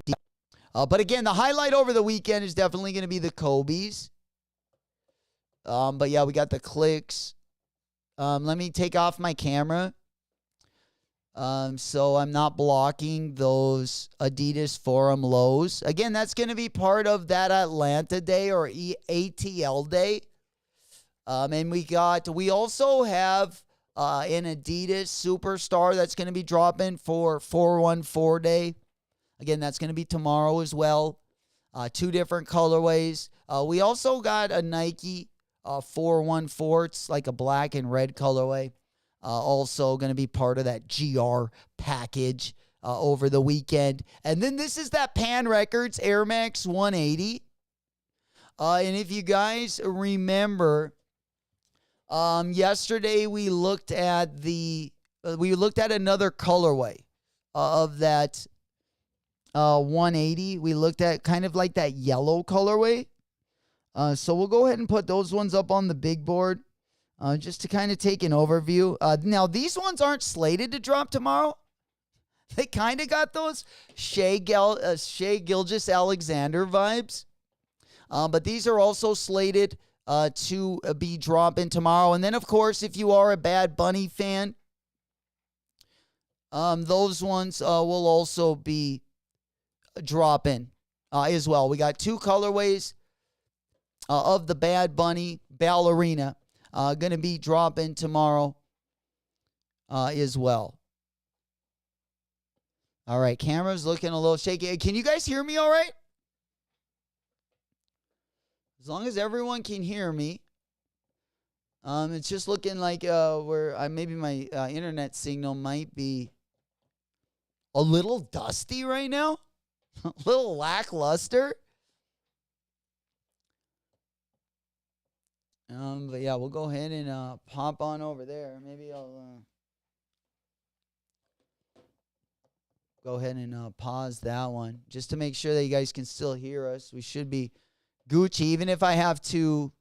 But again, the highlight over the weekend is definitely going to be the Kobe's. But yeah, we got the Clicks. Let me take off my camera. So I'm not blocking those Adidas Forum lows. Again, that's going to be part of that Atlanta day or ATL day. And we also have an Adidas Superstar that's going to be dropping for 414 day. Again, that's going to be tomorrow as well. 2 different colorways. We also got a Nike 414. It's like a black and red colorway. Also going to be part of that GR package over the weekend. And then this is that Pan Records Air Max 180. And if you guys remember, yesterday we looked at another colorway of that 180. We looked at kind of like that yellow colorway. So we'll go ahead and put those ones up on the big board just to kind of take an overview. Now, these ones aren't slated to drop tomorrow. They kind of got those Shea Gilgeous-Alexander vibes. But these are also slated to be dropping tomorrow. And then, of course, if you are a Bad Bunny fan, those ones will also be dropping as well. We got 2 colorways of the Bad Bunny Ballerina going to be dropping tomorrow as well. All right, camera's looking a little shaky. Can you guys hear me all right? As long as everyone can hear me. It's just looking like maybe my internet signal might be a little dusty right now. A little lackluster. But yeah, we'll go ahead and pop on over there. Maybe I'll go ahead and pause that one just to make sure that you guys can still hear us. We should be Gucci, even if I have to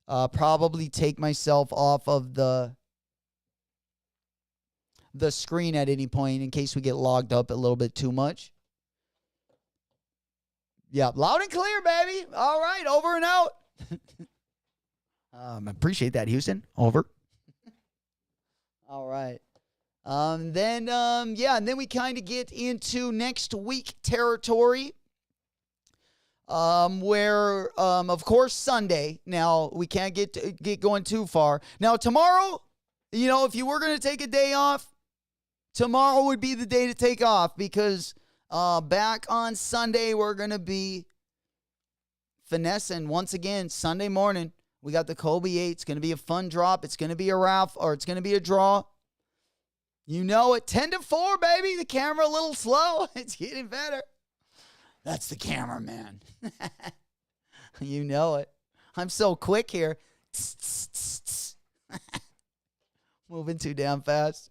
probably take myself off of the screen at any point in case we get logged up a little bit too much. Yeah, loud and clear, baby. All right, over and out. Appreciate that, Houston. Over. All right. And then we kind of get into next week territory. Where, of course, Sunday. Now, we can't get going too far. Now, tomorrow You know, if you were going to take a day off, tomorrow would be the day to take off because back on Sunday, we're going to be finessing once again. Sunday morning, we got the Kobe 8. It's going to be a fun drop. It's going to be a raffle, or it's going to be a draw. You know it. 10 to 4, baby. The camera a little slow. It's getting better. That's the cameraman. You know it. I'm so quick here. Moving too damn fast.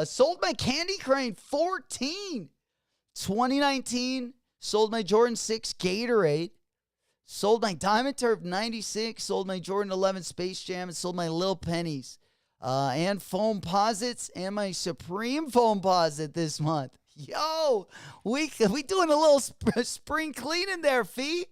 Sold my Candy Crane 14. 2019. Sold my Jordan 6 Gatorade. Sold my Diamond Turf 96. Sold my Jordan 11 Space Jam. And sold my Lil Pennies. And foam posits and my Supreme foam posit this month. Yo, we doing a little spring cleaning there, Fee.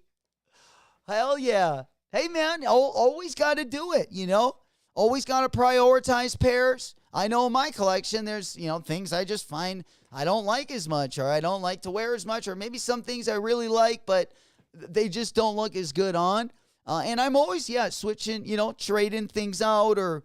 Hell yeah. Hey, man, always got to do it, you know? Always got to prioritize pairs. I know in my collection there's, you know, things I just find I don't like as much, or I don't like to wear as much, or maybe some things I really like, but they just don't look as good on. And I'm always, switching, you know, trading things out, or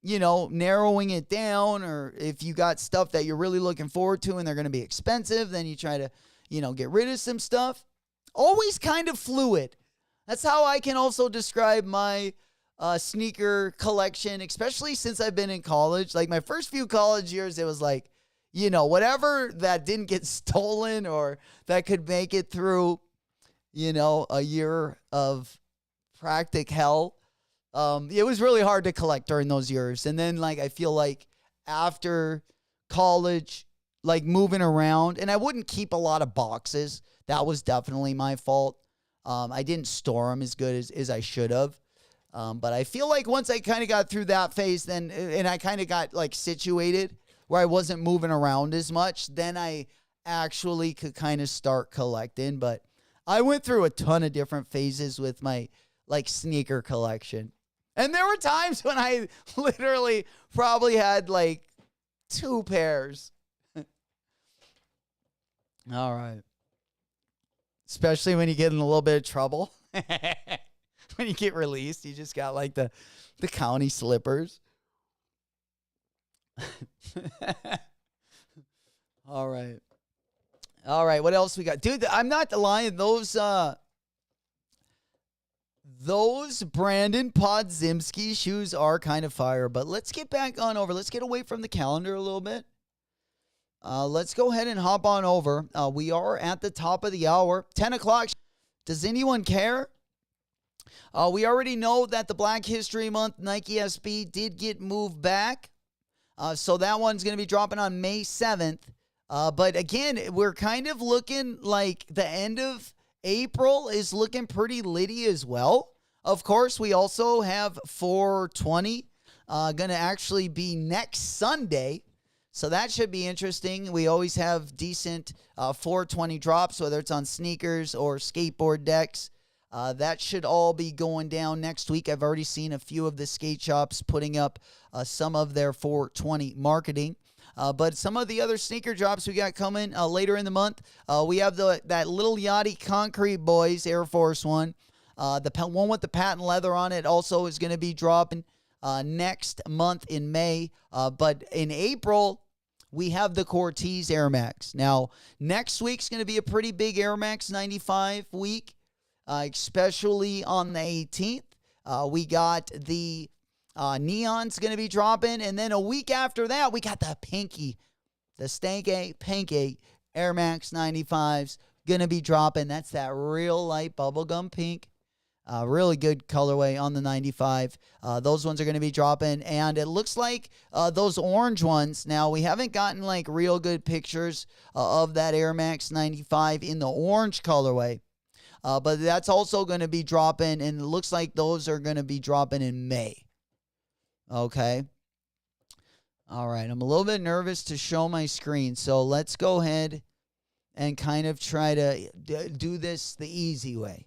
you know, narrowing it down, or if you got stuff that you're really looking forward to and they're going to be expensive, then you try to, you know, get rid of some stuff. Always kind of fluid. That's how I can also describe my sneaker collection, especially since I've been in college. Like my first few college years, it was like, you know, whatever that didn't get stolen or that could make it through, you know, a year of practic hell. It was really hard to collect during those years. And then, like, I feel like after college, like moving around, and I wouldn't keep a lot of boxes. That was definitely my fault. I didn't store them as good as I should have. But I feel like once I kind of got through that phase, then, and I kind of got like situated where I wasn't moving around as much, then I actually could kind of start collecting. But I went through a ton of different phases with my like sneaker collection. And there were times when I literally probably had like 2 pairs. All right. Especially when you get in a little bit of trouble. When you get released, you just got like the county slippers. All right. All right. What else we got? Dude, I'm not lying. Those Brandon Podzimski shoes are kind of fire, but let's get back on over. Let's get away from the calendar a little bit. Let's go ahead and hop on over. We are at the top of the hour, 10 o'clock. Does anyone care? We already know that the Black History Month Nike SB did get moved back. So that one's going to be dropping on May 7th. But again, we're kind of looking like the end of April is looking pretty litty as well. Of course, we also have 420 going to actually be next Sunday. So that should be interesting. We always have decent 420 drops, whether it's on sneakers or skateboard decks. That should all be going down next week. I've already seen a few of the skate shops putting up some of their 420 marketing. But some of the other sneaker drops we got coming later in the month, we have that Little Yachty Concrete Boys Air Force One. The one with the patent leather on it also is going to be dropping next month in May. But in April, we have the Cortez Air Max. Now, next week's going to be a pretty big Air Max 95 week, especially on the 18th. We got the Neon's going to be dropping. And then a week after that, we got the Pinky, the Stanky Pinky Air Max 95s going to be dropping. That's that real light bubblegum pink. Really good colorway on the 95. Those ones are going to be dropping. And it looks like those orange ones. Now, we haven't gotten like real good pictures of that Air Max 95 in the orange colorway. But that's also going to be dropping. And it looks like those are going to be dropping in May. Okay. All right. I'm a little bit nervous to show my screen. So let's go ahead and kind of try to do this the easy way.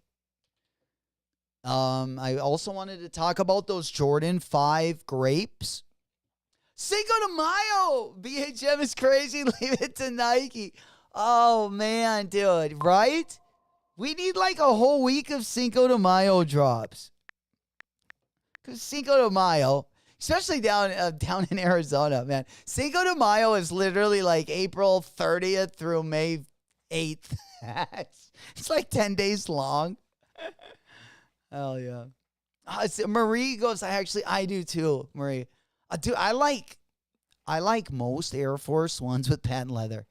I also wanted to talk about those Jordan 5 grapes. Cinco de Mayo! BHM is crazy. Leave it to Nike. Oh, man, dude. Right? We need like a whole week of Cinco de Mayo drops. Because Cinco de Mayo, especially down in Arizona, man. Cinco de Mayo is literally like April 30th through May 8th. It's like 10 days long. Hell yeah. Marie goes, I do too, Marie. Dude, I like most Air Force Ones with patent leather.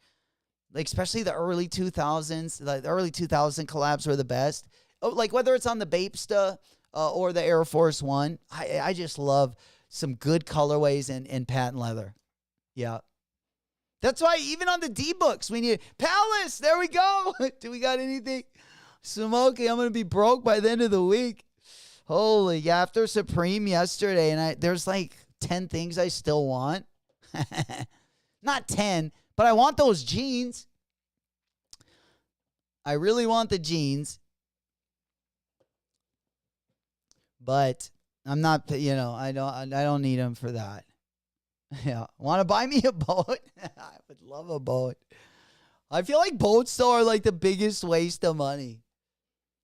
Like, especially the early 2000s. The early 2000 collabs were the best. Oh, like, whether it's on the Bapesta or the Air Force One, I just love some good colorways in patent leather. Yeah. That's why even on the D-Books, we need Palace. There we go. Do we got anything? Smoky, I'm going to be broke by the end of the week. Holy, yeah, after Supreme yesterday, and there's like 10 things I still want. Not 10, but I want those jeans. I really want the jeans. But I'm not, I don't need them for that. Yeah. Want to buy me a boat? I would love a boat. I feel like boats, though, are like the biggest waste of money.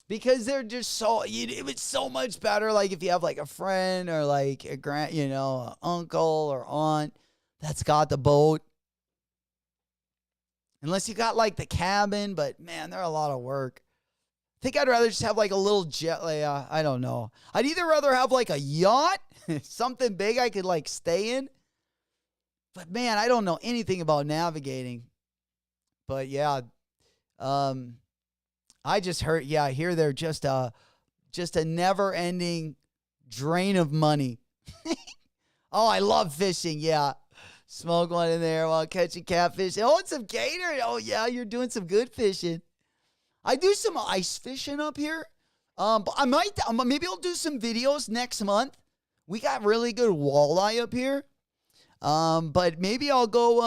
Because they're just so, it's so much better, like, if you have, like, a friend or, like, an uncle or aunt that's got the boat. Unless you got, like, the cabin, but, man, they're a lot of work. I think I'd rather just have, like, a little jet, I don't know. I'd either rather have, like, a yacht, something big I could, like, stay in. But, man, I don't know anything about navigating. But, yeah, I just heard, I hear they're just a never-ending drain of money. Oh, I love fishing, yeah. Smoke one in there while catching catfish. Oh, and some gator. Oh, yeah, you're doing some good fishing. I do some ice fishing up here. But maybe I'll do some videos next month. We got really good walleye up here. But maybe I'll go,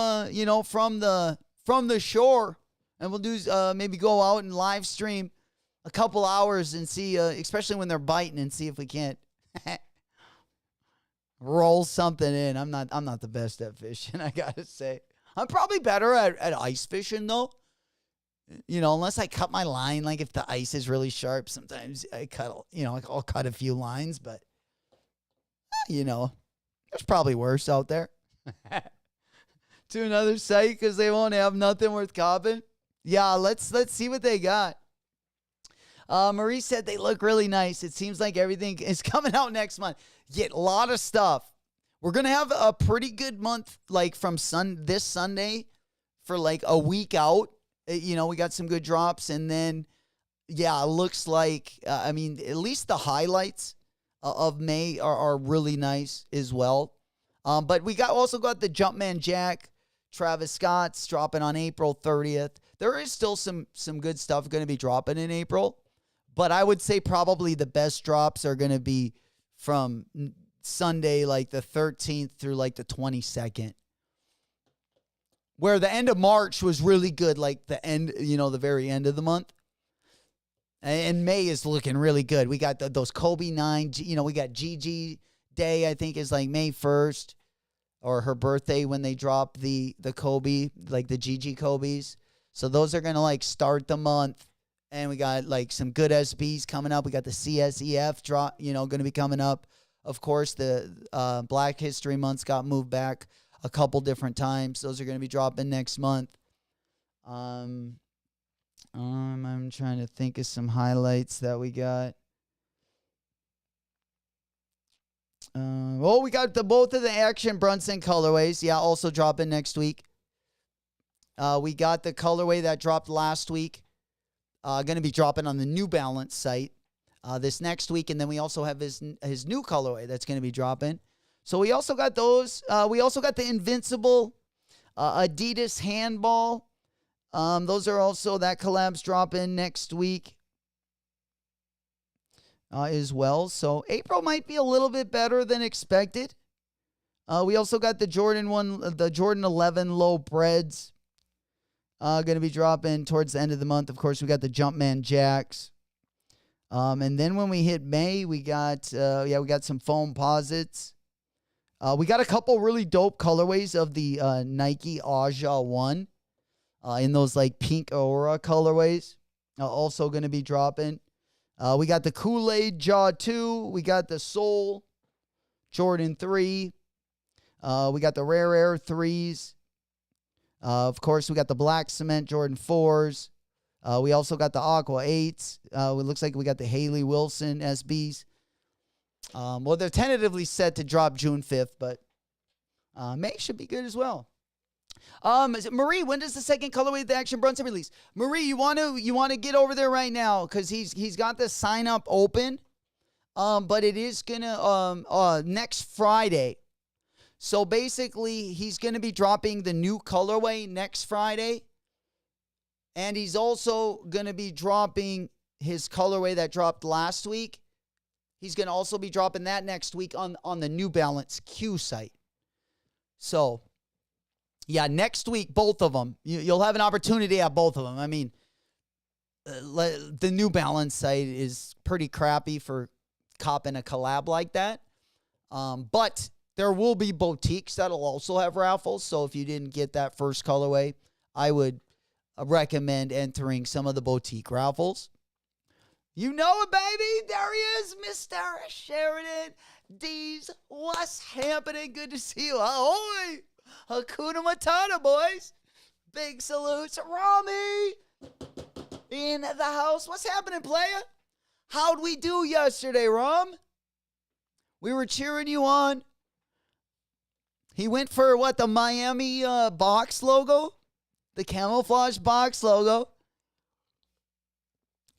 from the shore. And we'll do maybe go out and live stream a couple hours and see, especially when they're biting, and see if we can't roll something in. I'm not the best at fishing, I gotta say. I'm probably better at ice fishing though. Unless I cut my line, like if the ice is really sharp, sometimes I'll cut a few lines, but there's probably worse out there. To another site because they won't have nothing worth copping. Yeah, let's see what they got. Marie said they look really nice. It seems like everything is coming out next month. Get a lot of stuff. We're going to have a pretty good month, like from this Sunday for like a week out. We got some good drops. And then, it looks like, at least the highlights of May are really nice as well. But we also got the Jumpman Jack, Travis Scott's dropping on April 30th. There is still some good stuff going to be dropping in April. But I would say probably the best drops are going to be from Sunday, like the 13th through like the 22nd. Where the end of March was really good, like the end, the very end of the month. And May is looking really good. We got those Kobe 9, we got Gigi Day, I think is like May 1st. Or her birthday when they drop the Kobe, like the Gigi Kobe's. So those are going to like start the month. And we got like some good SBs coming up. We got the CSEF drop, going to be coming up. Of course, the Black History Months got moved back a couple different times. Those are going to be dropping next month. I'm trying to think of some highlights that we got. We got both of the Action Brunson colorways. Yeah, also dropping next week. We got the colorway that dropped last week. Going to be dropping on the New Balance site this next week. And then we also have his new colorway that's going to be dropping. So we also got those. We also got the Invincible Adidas handball. Those are also, that collab's dropping next week. As well. So April might be a little bit better than expected. We also got the Jordan 11 low breads going to be dropping towards the end of the month. Of course, we got the Jumpman Jacks. And then when we hit May, we got some foam posits. We got a couple really dope colorways of the Nike Aja 1 in those like pink aura colorways. Also going to be dropping. We got the Kool-Aid Jaw 2. We got the Soul Jordan 3. We got the Rare Air 3s. Of course, we got the Black Cement Jordan 4s. We also got the Aqua 8s. It looks like we got the Haley Wilson SBs. Well, they're tentatively set to drop June 5th, but May should be good as well. Marie, when does the second colorway of the Action Brunson release? Marie, you want to get over there right now because he's got the sign up open. But it is gonna next Friday. So basically, he's gonna be dropping the new colorway next Friday, and he's also gonna be dropping his colorway that dropped last week. He's gonna also be dropping that next week on the New Balance Q site. So, yeah, next week, both of them. You'll have an opportunity at both of them. I mean, the New Balance site is pretty crappy for copping a collab like that. But there will be boutiques that'll also have raffles. So if you didn't get that first colorway, I would recommend entering some of the boutique raffles. You know it, baby. There he is, Mr. Sheridan D's. What's happening? Good to see you. Ahoy! Hakuna Matata, boys. Big salutes. Rami in the house. What's happening, playa? How'd we do yesterday, Rom? We were cheering you on. He went for what, the Miami box logo? The camouflage box logo.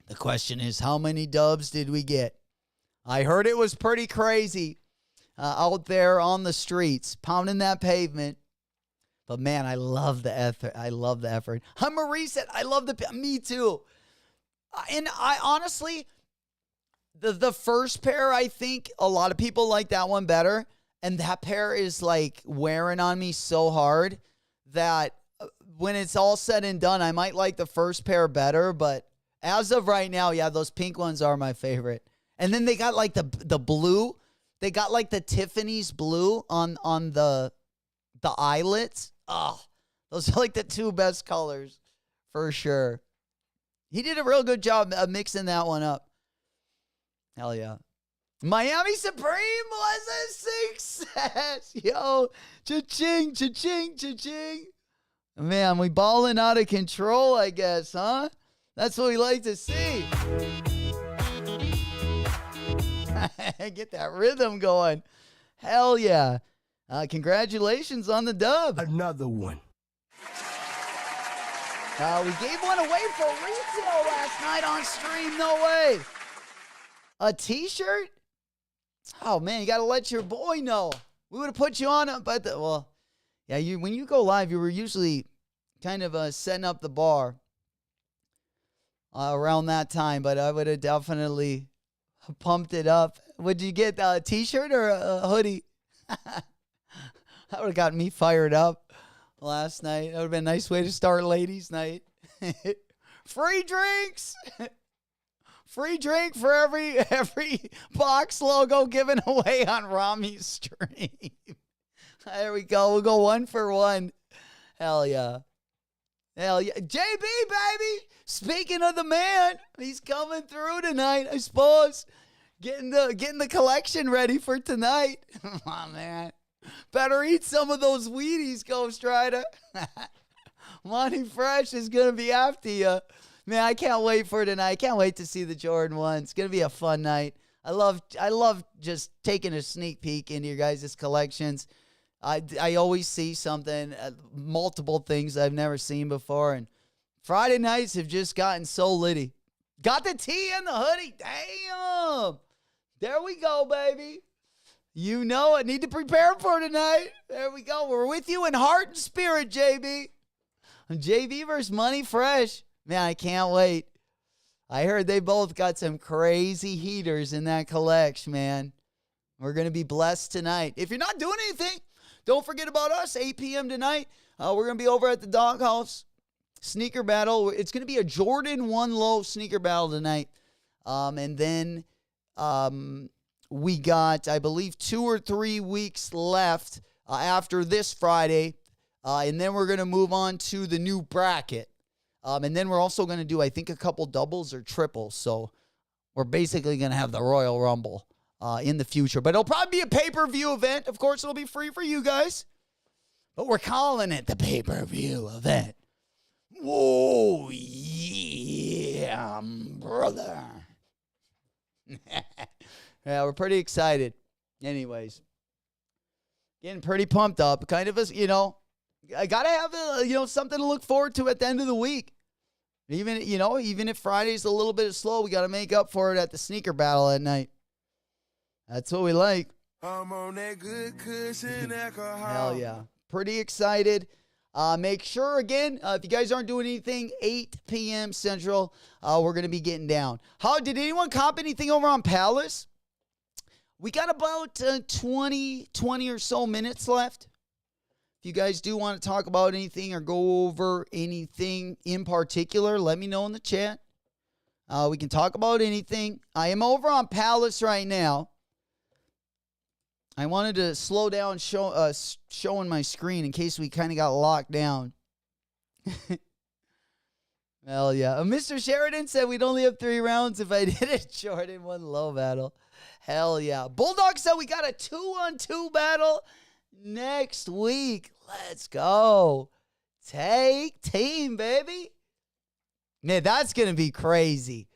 The question is, how many dubs did we get? I heard it was pretty crazy out there on the streets, pounding that pavement. But man, I love the effort. I love the effort. Marie said, I love me too. And I honestly, the first pair, I think a lot of people like that one better. And that pair is like wearing on me so hard that when it's all said and done, I might like the first pair better. But as of right now, yeah, those pink ones are my favorite. And then they got like the blue. They got like the Tiffany's blue on the eyelets. Oh, those are like the two best colors for sure. He did a real good job of mixing that one up. Hell yeah. Miami Supreme was a success. Yo, cha-ching, cha-ching, cha-ching. Man, we balling out of control, I guess, huh? That's what we like to see. Get that rhythm going. Hell yeah. Congratulations on the dub. Another one. We gave one away for retail last night on stream. No way. A t-shirt? Oh, man, you got to let your boy know. We would have put you on it, but, yeah, when you go live, you were usually kind of setting up the bar around that time, but I would have definitely pumped it up. Would you get a t-shirt or a hoodie? That would have gotten me fired up last night. That would have been a nice way to start ladies' night. Free drinks. Free drink for every box logo given away on Rami's stream. There we go. We'll go 1 for 1. Hell yeah. Hell yeah. JB, baby. Speaking of the man, he's coming through tonight, I suppose. Getting the collection ready for tonight. Come on, man. Better eat some of those Wheaties, Ghost Rider. Monty Fresh is going to be after you. Man, I can't wait for tonight. I can't wait to see the Jordan 1. It's going to be a fun night. I love just taking a sneak peek into your guys' collections. I always see something, multiple things I've never seen before. And Friday nights have just gotten so litty. Got the tee and the hoodie. Damn. There we go, baby. You know I need to prepare for tonight. There we go. We're with you in heart and spirit, JB. JB versus Money Fresh. Man, I can't wait. I heard they both got some crazy heaters in that collection, man. We're going to be blessed tonight. If you're not doing anything, don't forget about us. 8 p.m. tonight. We're going to be over at the Doghouse Sneaker Battle. It's going to be a Jordan 1 Low sneaker battle tonight. And then we got, I believe, 2 or 3 weeks left after this Friday. And then we're going to move on to the new bracket. And then we're also going to do, I think, a couple doubles or triples. So we're basically going to have the Royal Rumble in the future. But it'll probably be a pay-per-view event. Of course, it'll be free for you guys. But we're calling it the pay-per-view event. Whoa, yeah, brother. Yeah, we're pretty excited. Anyways, getting pretty pumped up. Kind of, I got to have, something to look forward to at the end of the week. Even if Friday's a little bit slow, we got to make up for it at the sneaker battle at night. That's what we like. I'm on that good cushion alcohol. Hell yeah. Pretty excited. Make sure, again, if you guys aren't doing anything, 8 p.m. Central, we're going to be getting down. Did anyone cop anything over on Palace? We got about 20 or so minutes left. If you guys do want to talk about anything or go over anything in particular, let me know in the chat. We can talk about anything. I am over on Palace right now. I wanted to slow down showing my screen in case we kind of got locked down. Hell yeah. Mr. Sheridan said we'd only have 3 rounds if I did it. Jordan won low battle. Hell yeah. Bulldog said we got a 2-on-2 battle next week. Let's go. Take team, baby. Man, that's going to be crazy.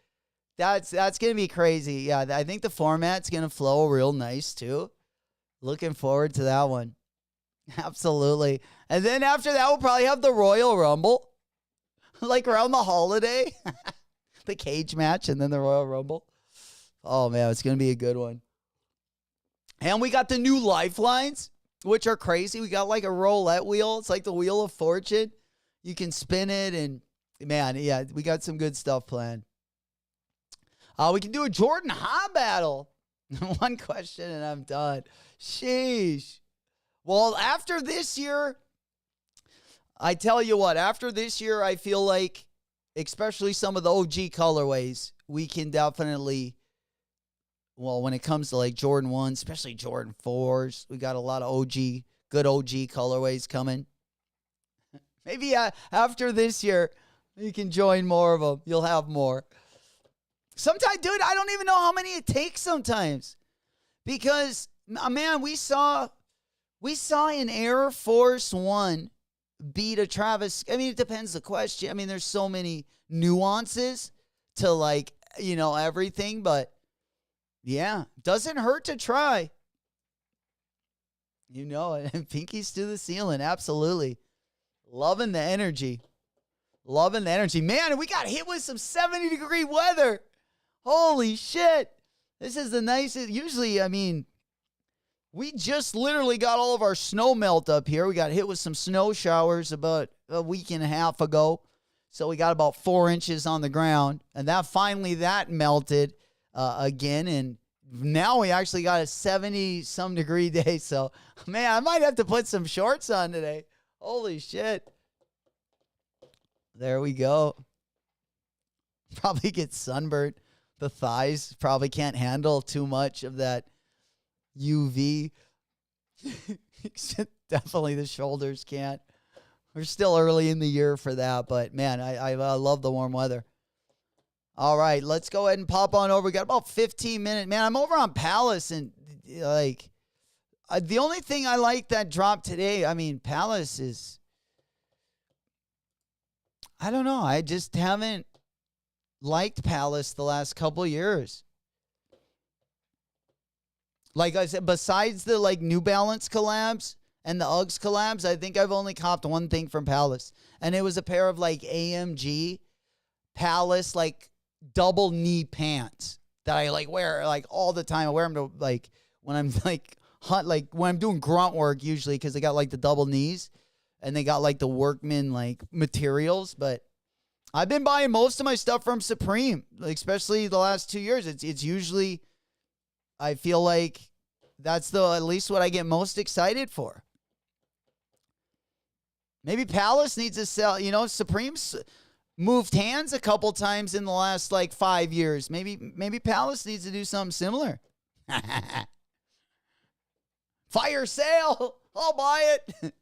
That's going to be crazy. Yeah, I think the format's going to flow real nice, too. Looking forward to that one. Absolutely. And then after that, we'll probably have the Royal Rumble. Like around the holiday. The cage match and then the Royal Rumble. Oh, man, it's going to be a good one. And we got the new lifelines, which are crazy. We got like a roulette wheel. It's like the Wheel of Fortune. You can spin it. And, man, yeah, we got some good stuff planned. We can do a Jordan Ha battle. One question and I'm done. Sheesh. Well, after this year, I tell you what, after this year, I feel like, especially some of the OG colorways, we can definitely, well, when it comes to like Jordan 1s, especially Jordan 4s, we got a lot of good OG colorways coming. Maybe after this year, you can join more of them. You'll have more. Sometimes, dude, I don't even know how many it takes sometimes. Because, man, we saw an Air Force One beat a Travis. I mean, it depends the question. I mean, there's so many nuances to, like, everything. But, yeah, doesn't hurt to try. And pinkies to the ceiling. Absolutely. Loving the energy. Man, we got hit with some 70-degree weather. Holy shit. This is the nicest. Usually, I mean, we just literally got all of our snow melt up here. We got hit with some snow showers about a week and a half ago. So we got about 4 inches on the ground. And that melted again. And now we actually got a 70-some degree day. So, man, I might have to put some shorts on today. Holy shit. There we go. Probably get sunburned. The thighs probably can't handle too much of that UV. Definitely the shoulders can't. We're still early in the year for that, but man, I love the warm weather. All right, let's go ahead and pop on over. We got about 15 minutes. Man, I'm over on Palace, and like the only thing I like that dropped today, I mean, Palace is, I don't know. I just haven't liked Palace the last couple years. Like I said, besides the like New Balance collabs and the Uggs collabs, I think I've only copped one thing from Palace. And it was a pair of like AMG Palace like double knee pants that I like wear like all the time. I wear them to like when I'm like when I'm doing grunt work usually, because they got like the double knees and they got like the workman like materials. But I've been buying most of my stuff from Supreme, like, especially the last 2 years. It's usually, I feel like that's at least what I get most excited for. Maybe Palace needs to sell, Supreme's moved hands a couple times in the last like 5 years. Maybe Palace needs to do something similar. Fire sale. I'll buy it.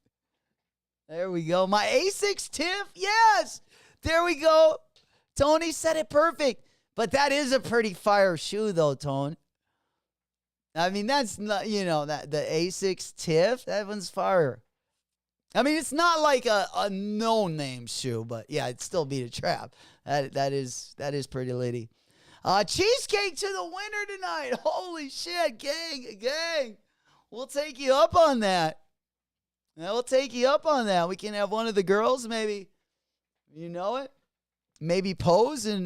There we go. My A6 Tiff. Yes. There we go. Tony said it perfect. But that is a pretty fire shoe, though, Tone. I mean, that's not, that the A6 Tiff, that one's fire. I mean, it's not like a no-name shoe, but yeah, it'd still beat a trap. That is pretty litty. Cheesecake to the winner tonight. Holy shit, gang. We'll take you up on that. We'll take you up on that. We can have one of the girls, maybe. You know it? Maybe pose, and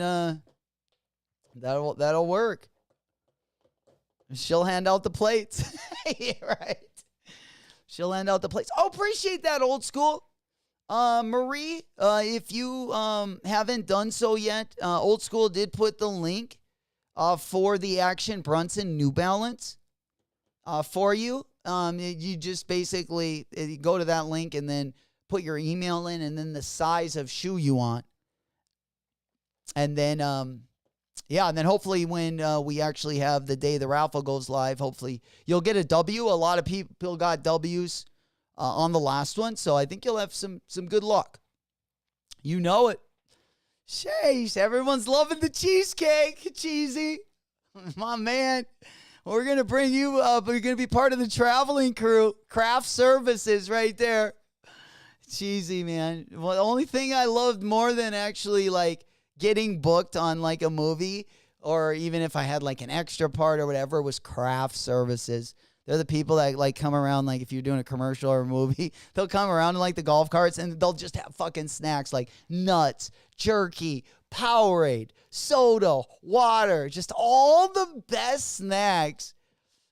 that'll work. She'll hand out the plates. Yeah, right. She'll hand out the plates. Oh, appreciate that, old school. Marie, if you haven't done so yet, old school did put the link for the Action Brunson New Balance for you. You just basically go to that link and then put your email in and then the size of shoe you want. And then, and then hopefully when we actually have the day the raffle goes live, hopefully you'll get a W. A lot of people got W's on the last one, so I think you'll have some good luck. You know it. Sheesh, everyone's loving the cheesecake. Cheesy. My man. We're going to bring you up. You're going to be part of the traveling crew. Craft services right there. Cheesy, man. Well, the only thing I loved more than actually, like, getting booked on, like, a movie, or even if I had, like, an extra part or whatever, was craft services. They're the people that, like, come around, like, if you're doing a commercial or a movie, they'll come around in, like, the golf carts, and they'll just have fucking snacks like nuts, jerky, Powerade, soda, water, just all the best snacks.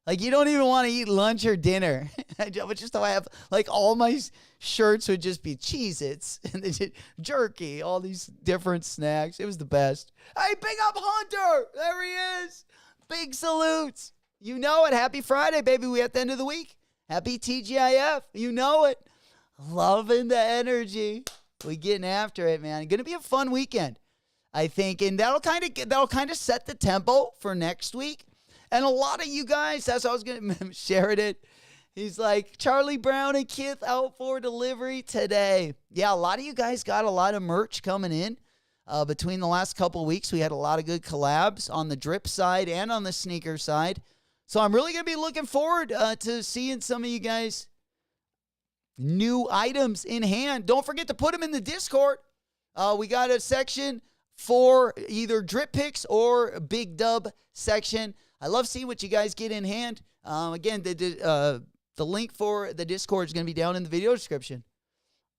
Like, you don't even want to eat lunch or dinner. But just I have, like, all my shirts would just be Cheez-Its and jerky, all these different snacks. It was the best. Hey, big up Hunter. There he is. Big salutes. You know it. Happy Friday, baby. We at the end of the week. Happy TGIF. You know it. Loving the energy. We getting after it, man. Going to be a fun weekend, I think, and that'll kind of set the tempo for next week. And a lot of you guys, that's what I was going to share it. He's like, Charlie Brown and Kith out for delivery today. Yeah, a lot of you guys got a lot of merch coming in. Between the last couple of weeks, we had a lot of good collabs on the drip side and on the sneaker side. So I'm really going to be looking forward to seeing some of you guys new items in hand. Don't forget to put them in the Discord. We got a section for either drip picks or big dub section. I love seeing what you guys get in hand. Again, the link for the Discord is going to be down in the video description.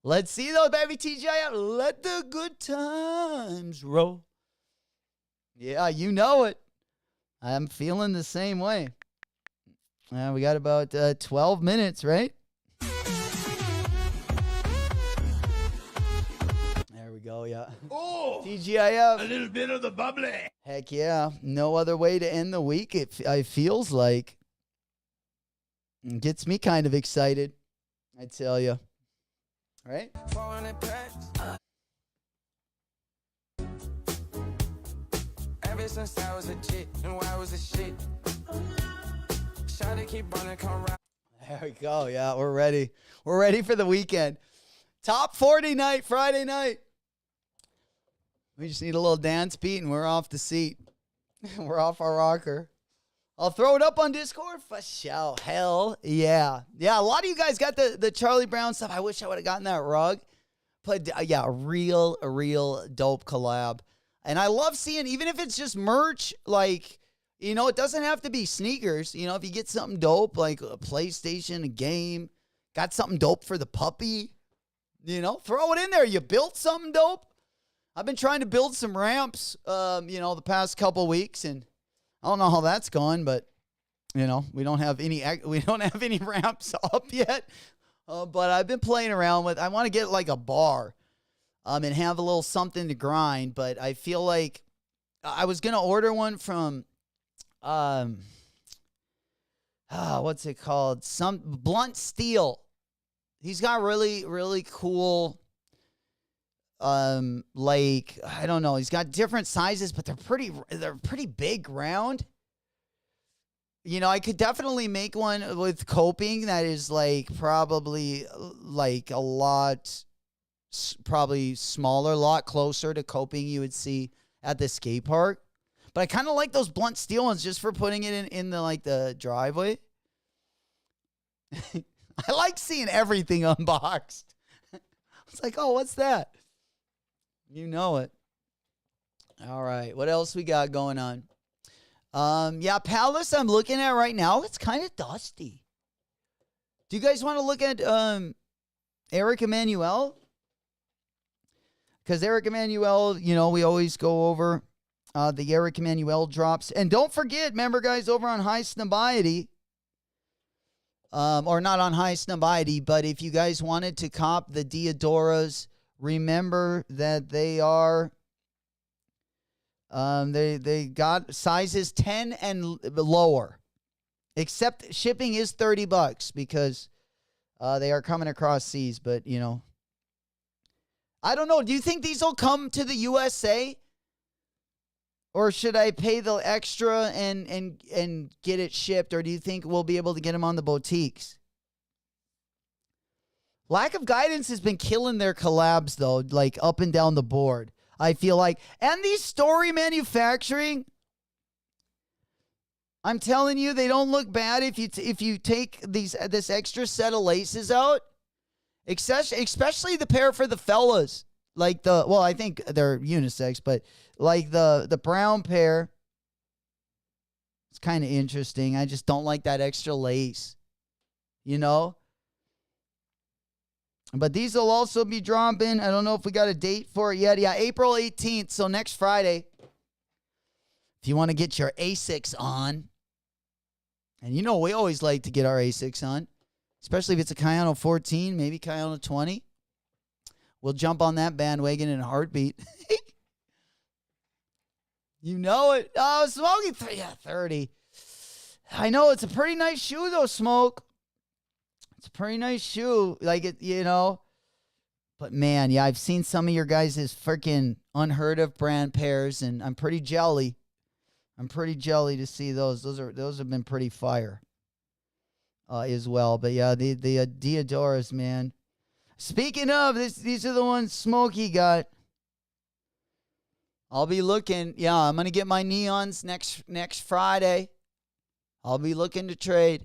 Let's see those, baby. TGI, let the good times roll. Yeah, you know it. I'm feeling the same way. We got about 12 minutes, right? There we go, yeah. Oh, TGIF. a little bit of the bubbly. Heck yeah. No other way to end the week, it feels like. It gets me kind of excited, I tell you. Right? 400 packs. Ever since I was a chick, and I was a shit. Try to keep running, come round. There we go. Yeah, we're ready. We're ready for the weekend. Top 40 night, Friday night. We just need a little dance beat, and we're off the seat. We're off our rocker. I'll throw it up on Discord for sure. Hell yeah. Yeah, a lot of you guys got the Charlie Brown stuff. I wish I would have gotten that rug. But yeah, a real dope collab. And I love seeing, even if it's just merch, like, you know, it doesn't have to be sneakers. You know, if you get something dope, like a PlayStation, a game, got something dope for the puppy, you know, throw it in there. You built something dope. I've been trying to build some ramps, the past couple weeks, and I don't know how that's going, but you know, we don't have any ramps up yet. But I've been playing around with. I want to get like a bar, and have a little something to grind. But I feel like I was gonna order one from, what's it called? Some Blunt Steel. He's got really cool. Like, I don't know. He's got different sizes, but they're pretty big, round. You know, I could definitely make one with coping that is like probably like a lot, probably smaller, a lot closer to coping you would see at the skate park. But I kind of like those blunt steel ones just for putting it in the like the driveway. I like seeing everything unboxed. It's like, oh, what's that? You know it. All right, what else we got going on? Yeah, Palace I'm looking at right now, it's kind of dusty. Do you guys want to look at Eric Emanuel? Because Eric Emanuel, you know, we always go over the Eric Emanuel drops. And don't forget, remember, guys, over on High Snobiety, or not on High Snobiety, but if you guys wanted to cop the Diodoras, remember that they are, they got sizes 10 and lower. Except shipping is $30 because they are coming across seas, but, you know. I don't know. Do you think these will come to the USA? Or should I pay the extra and get it shipped? Or do you think we'll be able to get them on the boutiques? Lack of guidance has been killing their collabs, though, like up and down the board, I feel like. And these story manufacturing, I'm telling you, they don't look bad if you take this extra set of laces out. Especially the pair for the fellas. Like I think they're unisex, but like the brown pair. It's kind of interesting. I just don't like that extra lace. You know? But these will also be dropping. I don't know if we got a date for it yet. Yeah, April 18th, so next Friday. If you want to get your Asics on. And you know, we always like to get our Asics on. Especially if it's a Kayano 14, maybe Kayano 20. We'll jump on that bandwagon in a heartbeat. You know it. Oh, Smokey, 30. I know, it's a pretty nice shoe, though, Smoke. It's a pretty nice shoe. Like, it, you know. But, man, yeah, I've seen some of your guys' freaking unheard of brand pairs, and I'm pretty jelly. I'm pretty jelly to see those. Those have been pretty fire. As well. But yeah, the Diodoras, man. Speaking of, these are the ones Smokey got. I'll be looking. Yeah, I'm going to get my neons next Friday. I'll be looking to trade.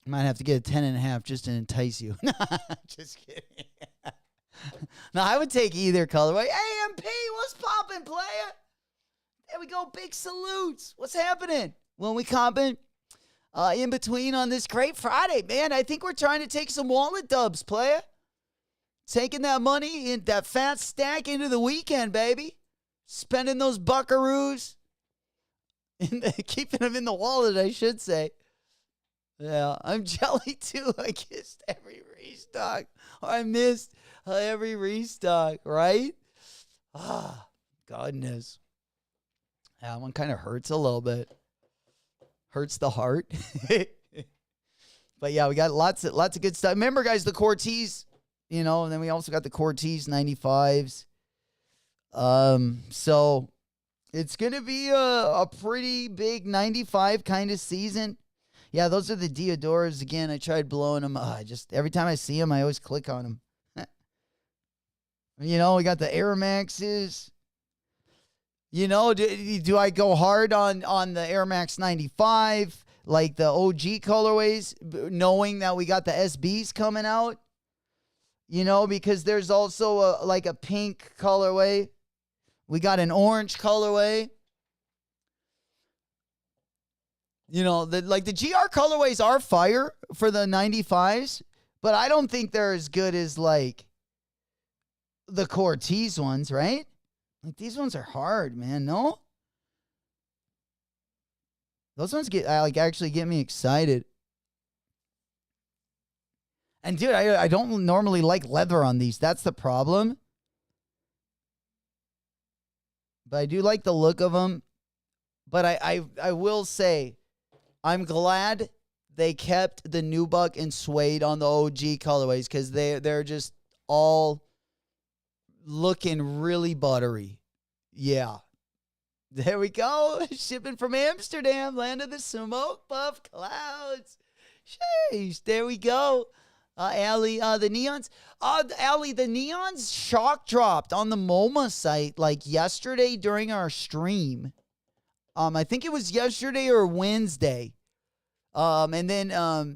Might have to get a 10.5 just to entice you. Just kidding. No, I would take either colorway. AMP, what's poppin', player? There we go. Big salutes. What's happening? When we comping in between on this great Friday, man, I think we're trying to take some wallet dubs, player. Taking that money, in that fat stack into the weekend, baby. Spending those buckaroos. Keeping them in the wallet, I should say. Yeah, I'm jelly too. I kissed every restock. Or I missed every restock, right? Ah, goodness. That one kind of hurts a little bit. Hurts the heart. But yeah, we got lots of good stuff. Remember, guys, the Cortez, you know, and then we also got the Cortez 95s. So it's going to be a pretty big 95 kind of season. Yeah, those are the Diodoras. Again, I tried blowing them. Every time I see them, I always click on them. You know, we got the Air Maxes. You know, do I go hard on the Air Max 95, like the OG colorways, knowing that we got the SBs coming out? You know, because there's also a pink colorway. We got an orange colorway. You know, the GR colorways are fire for the 95s, but I don't think they're as good as like the Cortez ones, right? Like, these ones are hard, man. No? Those ones actually get me excited. And dude, I don't normally like leather on these. That's the problem. But I do like the look of them. But I will say, I'm glad they kept the nubuck and suede on the OG colorways, because they're just all looking really buttery. Yeah. There we go. Shipping from Amsterdam, land of the smoke puff clouds. Sheesh. There we go. Allie, the neons. Allie, the neons shock dropped on the MoMA site like yesterday during our stream. I think it was yesterday or Wednesday. And then,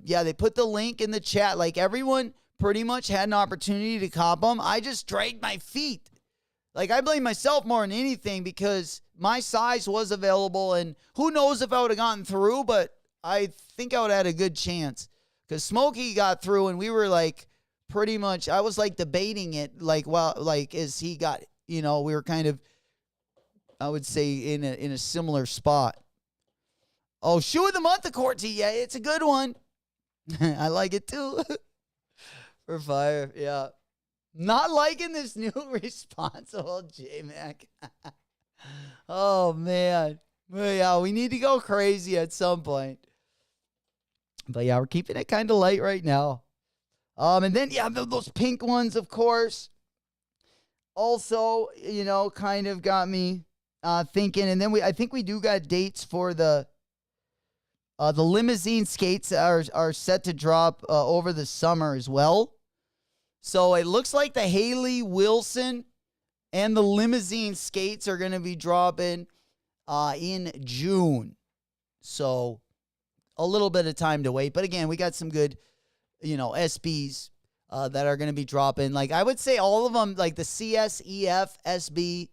they put the link in the chat. Like, everyone pretty much had an opportunity to cop them. I just dragged my feet. Like, I blame myself more than anything because my size was available, and who knows if I would have gotten through, but I think I would have had a good chance. Because Smokey got through, and we were, like, pretty much, I was, like, debating it, like, well, like, as he got, we were kind of, I would say, in a similar spot. Oh, Shoe of the Month, of course. Yeah, it's a good one. I like it, too. For fire, yeah. Not liking this new responsible J-Mac. Oh, man. Well, yeah, we need to go crazy at some point. But, yeah, we're keeping it kind of light right now. And then, yeah, those pink ones, of course. Also, kind of got me thinking. And then I think we do got dates for the limousine skates are set to drop over the summer as well. So it looks like the Haley Wilson and the limousine skates are going to be dropping in June. So a little bit of time to wait. But again, we got some good, SBs that are going to be dropping. Like, I would say all of them, like the CSEF SB,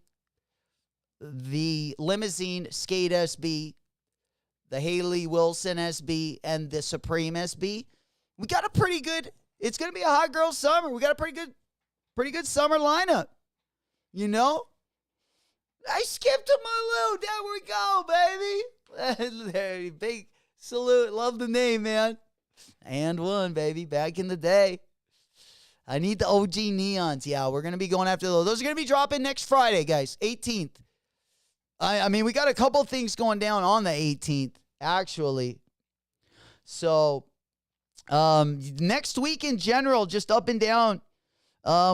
the limousine skate SB, the Haley Wilson SB, and the Supreme SB. We got a pretty good, it's going to be a hot girl summer. We got a pretty good summer lineup. I skipped a Malou. There we go, baby. Big salute. Love the name, man. And one, baby. Back in the day. I need the OG neons. Yeah, we're going to be going after those. Those are going to be dropping next Friday, guys. 18th. I mean, we got a couple things going down on the 18th, actually. So, next week in general, just up and down.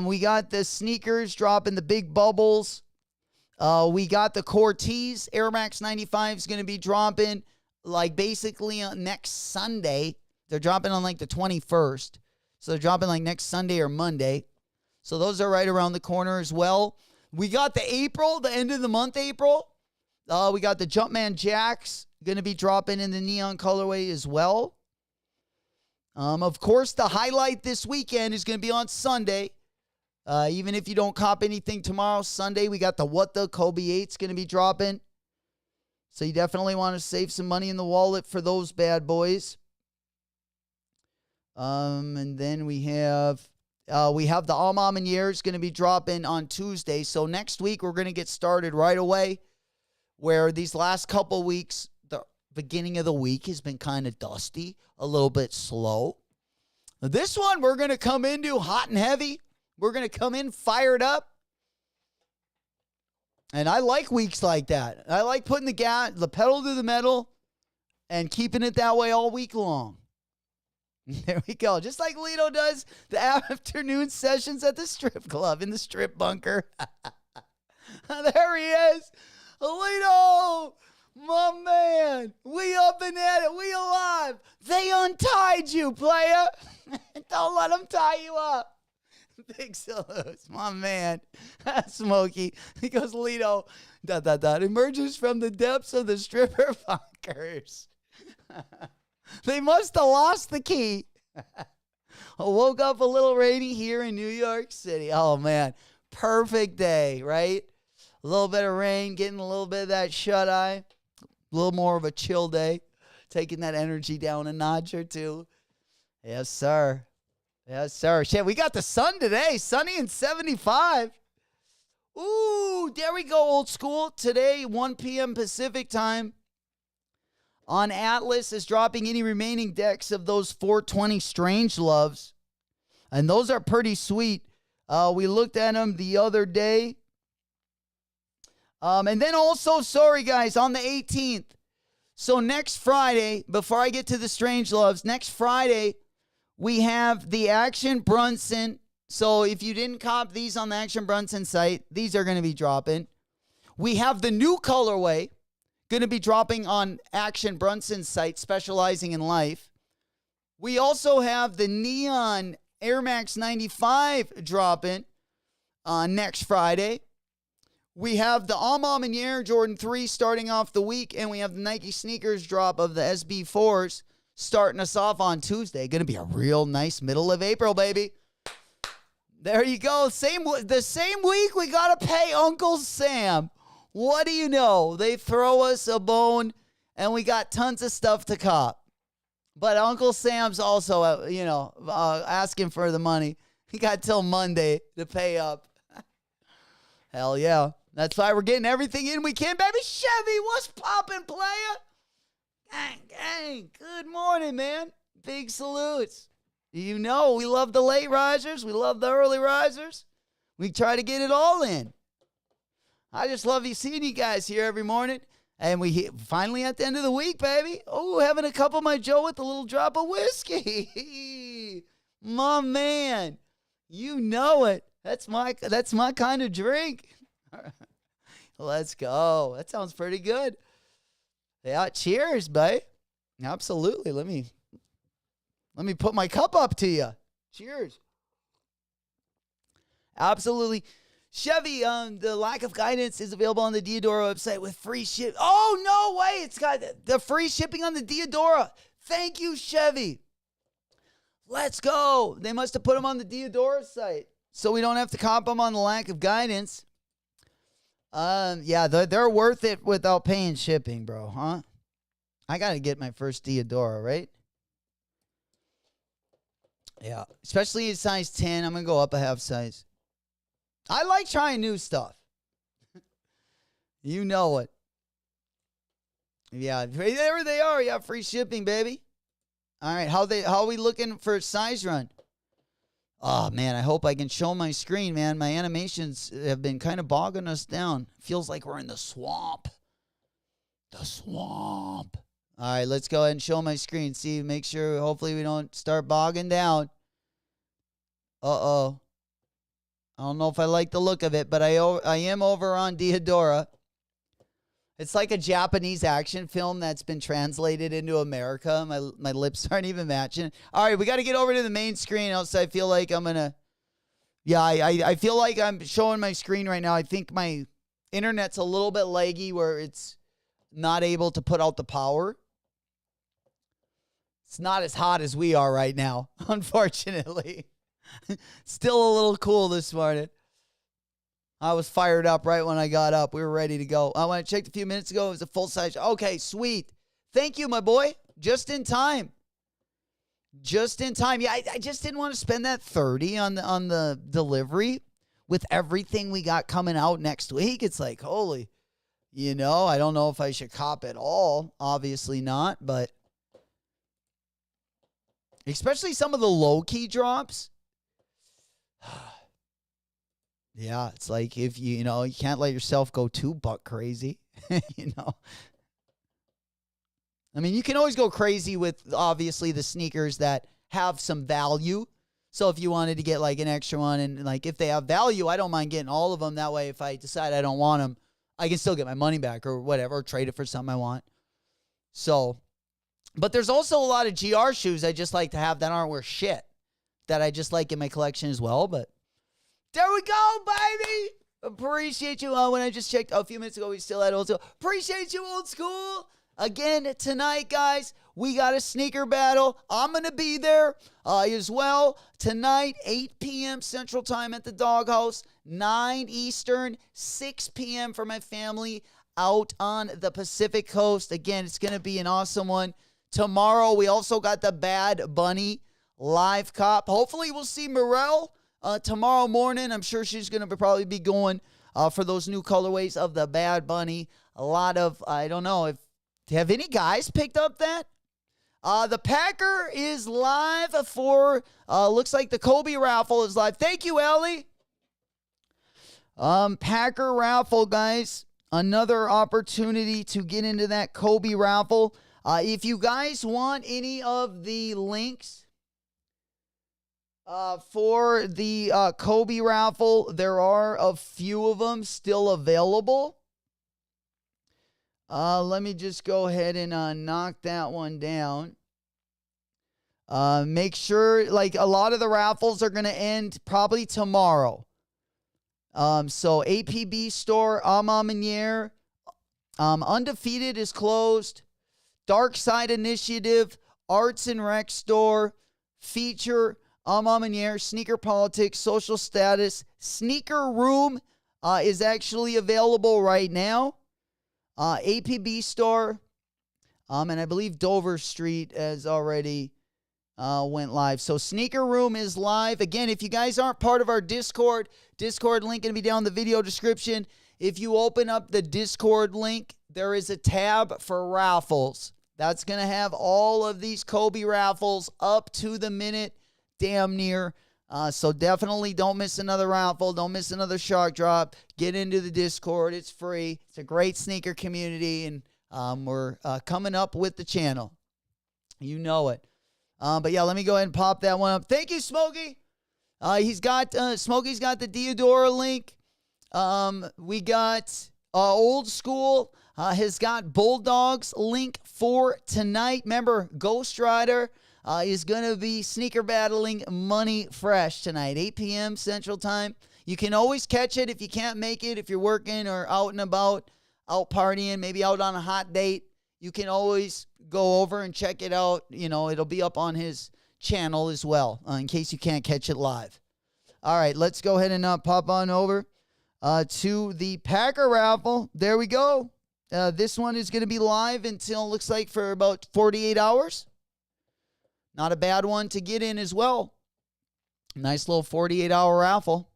We got the sneakers dropping the big bubbles. We got the Cortez Air Max 95 is going to be dropping like basically next Sunday. They're dropping on like the 21st. So they're dropping like next Sunday or Monday. So those are right around the corner as well. We got the end of the month, April. We got the Jumpman Jacks going to be dropping in the neon colorway as well. Of course, the highlight this weekend is going to be on Sunday. Even if you don't cop anything tomorrow, Sunday, we got the What the Kobe 8's going to be dropping. So you definitely want to save some money in the wallet for those bad boys. And then we have the Almamaniers going to be dropping on Tuesday. So next week, we're going to get started right away. Where these last couple weeks, the beginning of the week has been kind of dusty, a little bit slow. This one, we're going to come into hot and heavy. We're going to come in fired up. And I like weeks like that. I like putting the pedal to the metal and keeping it that way all week long. There we go. Just like Lito does the afternoon sessions at the strip club in the strip bunker. There he is. Lito, my man. We up and at it. We alive. They untied you, player. Don't let them tie you up. Big salutes, my man. Smokey. He goes, Lito, ... emerges from the depths of the stripper bunkers. They must have lost the key. I woke up a little rainy here in New York City. Oh, man. Perfect day, right? A little bit of rain, getting a little bit of that shut-eye. A little more of a chill day. Taking that energy down a notch or two. Yes, sir. Yes, sir. Shit, we got the sun today. Sunny and 75. Ooh, there we go, old school. Today, 1 p.m. Pacific time. On Atlas is dropping any remaining decks of those 420 Strange Loves. And those are pretty sweet. We looked at them the other day. And then also, sorry guys, on the 18th. So next Friday, before I get to the Strange Loves, next Friday, we have the Action Brunson. So if you didn't cop these on the Action Brunson site, these are going to be dropping. We have the new colorway going to be dropping on Action Brunson's site, specializing in life. We also have the Neon Air Max 95 dropping next Friday. We have the Amam and Air Jordan 3 starting off the week, and we have the Nike sneakers drop of the SB4s starting us off on Tuesday. Going to be a real nice middle of April, baby. There you go. The same week we got to pay Uncle Sam. What do you know? They throw us a bone, and we got tons of stuff to cop. But Uncle Sam's also, asking for the money. He got till Monday to pay up. Hell yeah. That's why we're getting everything in we can, baby. Chevy, what's poppin', player? Gang, gang. Good morning, man. Big salutes. You know, we love the late risers. We love the early risers. We try to get it all in. I just love seeing you guys here every morning. And we finally at the end of the week, baby. Oh, having a cup of my Joe with a little drop of whiskey. My man. You know it. That's my kind of drink. Let's go. That sounds pretty good. Yeah, cheers, babe. Absolutely. Let me put my cup up to you. Cheers. Absolutely. Chevy, the lack of guidance is available on the Diadora website with free ship. Oh, no way. It's got the free shipping on the Diadora. Thank you, Chevy. Let's go. They must have put them on the Diadora site so we don't have to cop them on the lack of guidance. Yeah, they're worth it without paying shipping, bro, huh? I got to get my first Diadora, right? Yeah, especially in size 10. I'm going to go up a half size. I like trying new stuff. You know it. Yeah, there they are. Yeah, free shipping, baby. All right, how are we looking for a size run? Oh, man, I hope I can show my screen, man. My animations have been kind of bogging us down. Feels like we're in the swamp. The swamp. All right, let's go ahead and show my screen. See, make sure, hopefully we don't start bogging down. Uh-oh. I don't know if I like the look of it, but I am over on Diadora. It's like a Japanese action film that's been translated into America. My lips aren't even matching. All right, we got to get over to the main screen, else I feel like I'm going to... Yeah, I feel like I'm showing my screen right now. I think my internet's a little bit laggy where it's not able to put out the power. It's not as hot as we are right now, unfortunately. Still a little cool this morning. I was fired up right when I got up. We were ready to go. When I checked a few minutes ago, it was a full size. Okay, sweet. Thank you, my boy. Just in time. Just in time. Yeah, I just didn't want to spend that $30 on the delivery with everything we got coming out next week. It's like, holy, I don't know if I should cop it all. Obviously not, but especially some of the low-key drops. Yeah, it's like if you can't let yourself go too buck crazy, I mean, you can always go crazy with obviously the sneakers that have some value. So if you wanted to get like an extra one and like if they have value, I don't mind getting all of them. That way, if I decide I don't want them, I can still get my money back or whatever, or trade it for something I want. So, but there's also a lot of GR shoes I just like to have that aren't worth shit that I just like in my collection as well. But there we go, baby. Appreciate you. When I just checked a few minutes ago, we still had old school. Appreciate you, old school. Again, tonight, guys, we got a sneaker battle. I'm going to be there as well. Tonight, 8 p.m. Central Time at the Doghouse, 9 Eastern, 6 p.m. for my family out on the Pacific Coast. Again, it's going to be an awesome one. Tomorrow, we also got the Bad Bunny live cop. Hopefully, we'll see Morel tomorrow morning. I'm sure she's going to probably be going for those new colorways of the Bad Bunny. A lot of, I don't know if, have any guys picked up that? The Packer is live for, looks like the Kobe raffle is live. Thank you, Ellie. Packer raffle, guys. Another opportunity to get into that Kobe raffle. If you guys want any of the links for the Kobe raffle, there are a few of them still available. Let me just go ahead and knock that one down. Make sure, like, a lot of the raffles are going to end probably tomorrow. So APB store, Amamanier, Undefeated is closed. Dark Side Initiative, Arts and Rec Store, Feature, Amamanier, Sneaker Politics, Social Status, Sneaker Room is actually available right now. APB store, and I believe Dover Street has already went live. So Sneaker Room is live. Again, if you guys aren't part of our Discord link going to be down in the video description. If you open up the Discord link, there is a tab for raffles. That's going to have all of these Kobe raffles up to the minute, damn near. So definitely don't miss another raffle. Don't miss another shark drop. Get into the Discord. It's free. It's a great sneaker community, and we're coming up with the channel. You know it. But yeah, let me go ahead and pop that one up. Thank you, Smokey. Smokey's got the Diodora link. We got Old School has got Bulldogs link for tonight. Remember, Ghost Rider is going to be sneaker battling Money Fresh tonight, 8 p.m. Central Time. You can always catch it if you can't make it, if you're working or out and about, out partying, maybe out on a hot date. You can always go over and check it out. You know, it'll be up on his channel as well, in case you can't catch it live. All right, let's go ahead and pop on over to the Packer raffle. There we go. This one is going to be live until, looks like, for about 48 hours. Not a bad one to get in as well. Nice little 48-hour raffle.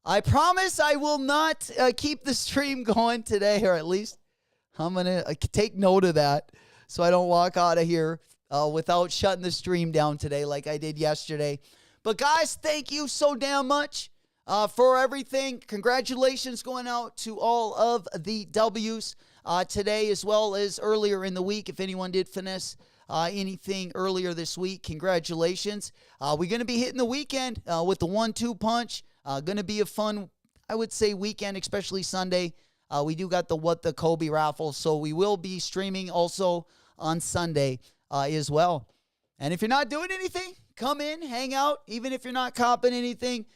I promise I will not keep the stream going today, or at least I'm going to take note of that so I don't walk out of here without shutting the stream down today like I did yesterday. But guys, thank you so damn much for everything. Congratulations going out to all of the W's today as well as earlier in the week. If anyone did finesse anything earlier this week, congratulations. We're going to be hitting the weekend with the 1-2 punch. Going to be a fun, I would say, weekend, especially Sunday. We do got the What the Kobe raffle, so we will be streaming also on Sunday as well. And if you're not doing anything, come in, hang out. Even if you're not copping anything,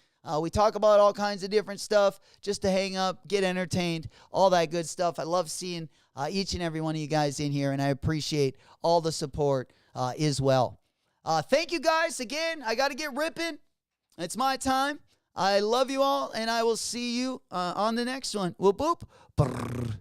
we talk about all kinds of different stuff just to hang up, get entertained, all that good stuff. I love seeing each and every one of you guys in here, and I appreciate all the support as well. Thank you guys again. I got to get ripping. It's my time. I love you all, and I will see you on the next one. Whoop, whoop. Brrr.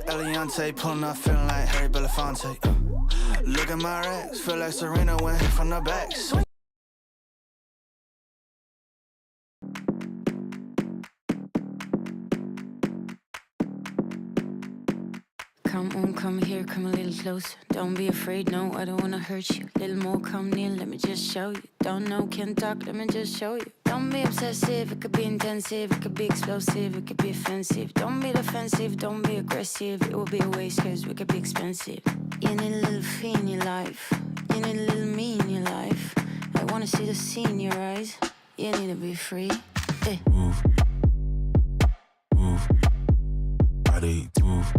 Eliante pulling up, feeling like Harry Belafonte. Look at my racks, feel like Serena went hit from the back. Come on, come here, come a little closer. Don't be afraid, no, I don't wanna hurt you. Little more, come near, let me just show you. Don't know, can't talk, let me just show you. Don't be obsessive, it could be intensive, it could be explosive, it could be offensive. Don't be defensive, don't be aggressive, it will be a waste cause we could be expensive. You need a little fee in your life, you need a little me in your life. I wanna see the sea in your eyes, you need to be free. Hey. Move, move, body, move.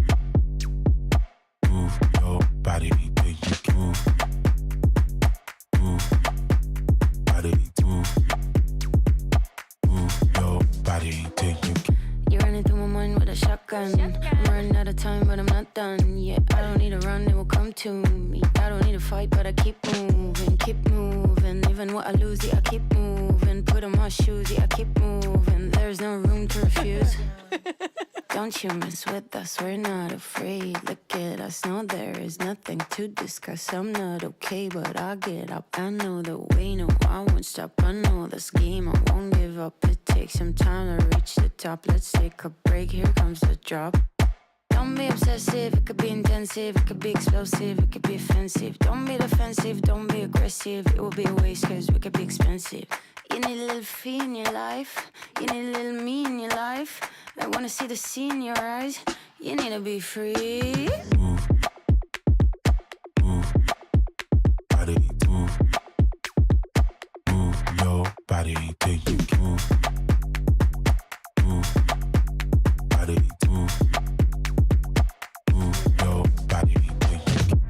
Move your body, make you move. Move, body, move. Move your body till you. You're running through my mind with a shotgun. I'm running out of time, but I'm not done. Yeah, I don't need to run, it will come to me. I don't need to fight, but I keep moving, keep moving. Even what I lose, yeah, I keep moving. Put on my shoes, yeah, I keep moving. There's no room to refuse. Don't you mess with us, we're not afraid. Look at us, no, there is nothing to discuss. I'm not okay, but I'll get up. I know the way, no, I won't stop. I know this game, I won't give up. It takes some time to reach the top. Let's take a break, here comes the drop. Don't be obsessive, it could be intensive, it could be explosive, it could be offensive. Don't be defensive, don't be aggressive, it will be a waste cause we could be expensive. You need a little fee in your life, you need a little me in your life. I wanna see the sea in your eyes, You need to be free. Move, move, body, move, move your body till you can move, move, body, move, move your body till you can.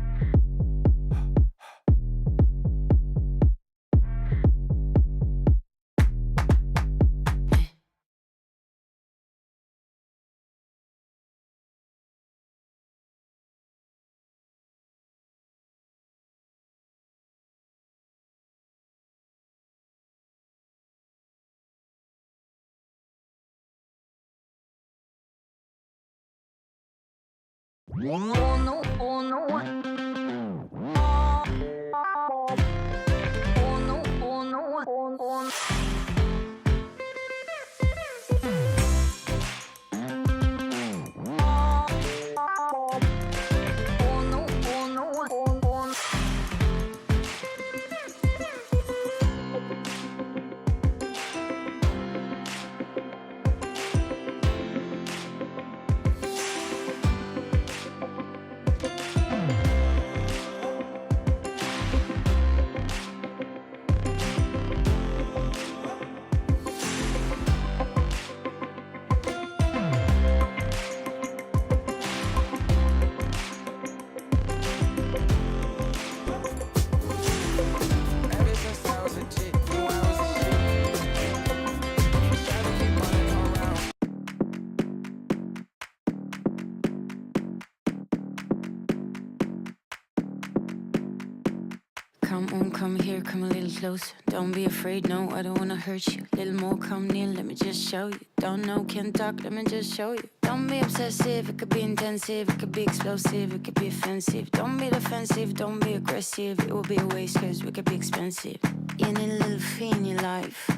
Ever since I was a chick, knew I was a shit. Tryna keep on it, come round. Come on, come here, come a little closer. Don't be afraid, no, I don't wanna hurt you. Little more, come near, let me just show you. Don't know, can't talk, let me just show you. Don't be obsessive, it could be intensive, it could be explosive, it could be offensive. Don't be defensive, don't be aggressive, it will be a waste cause we could be expensive. You need a little fee in your life,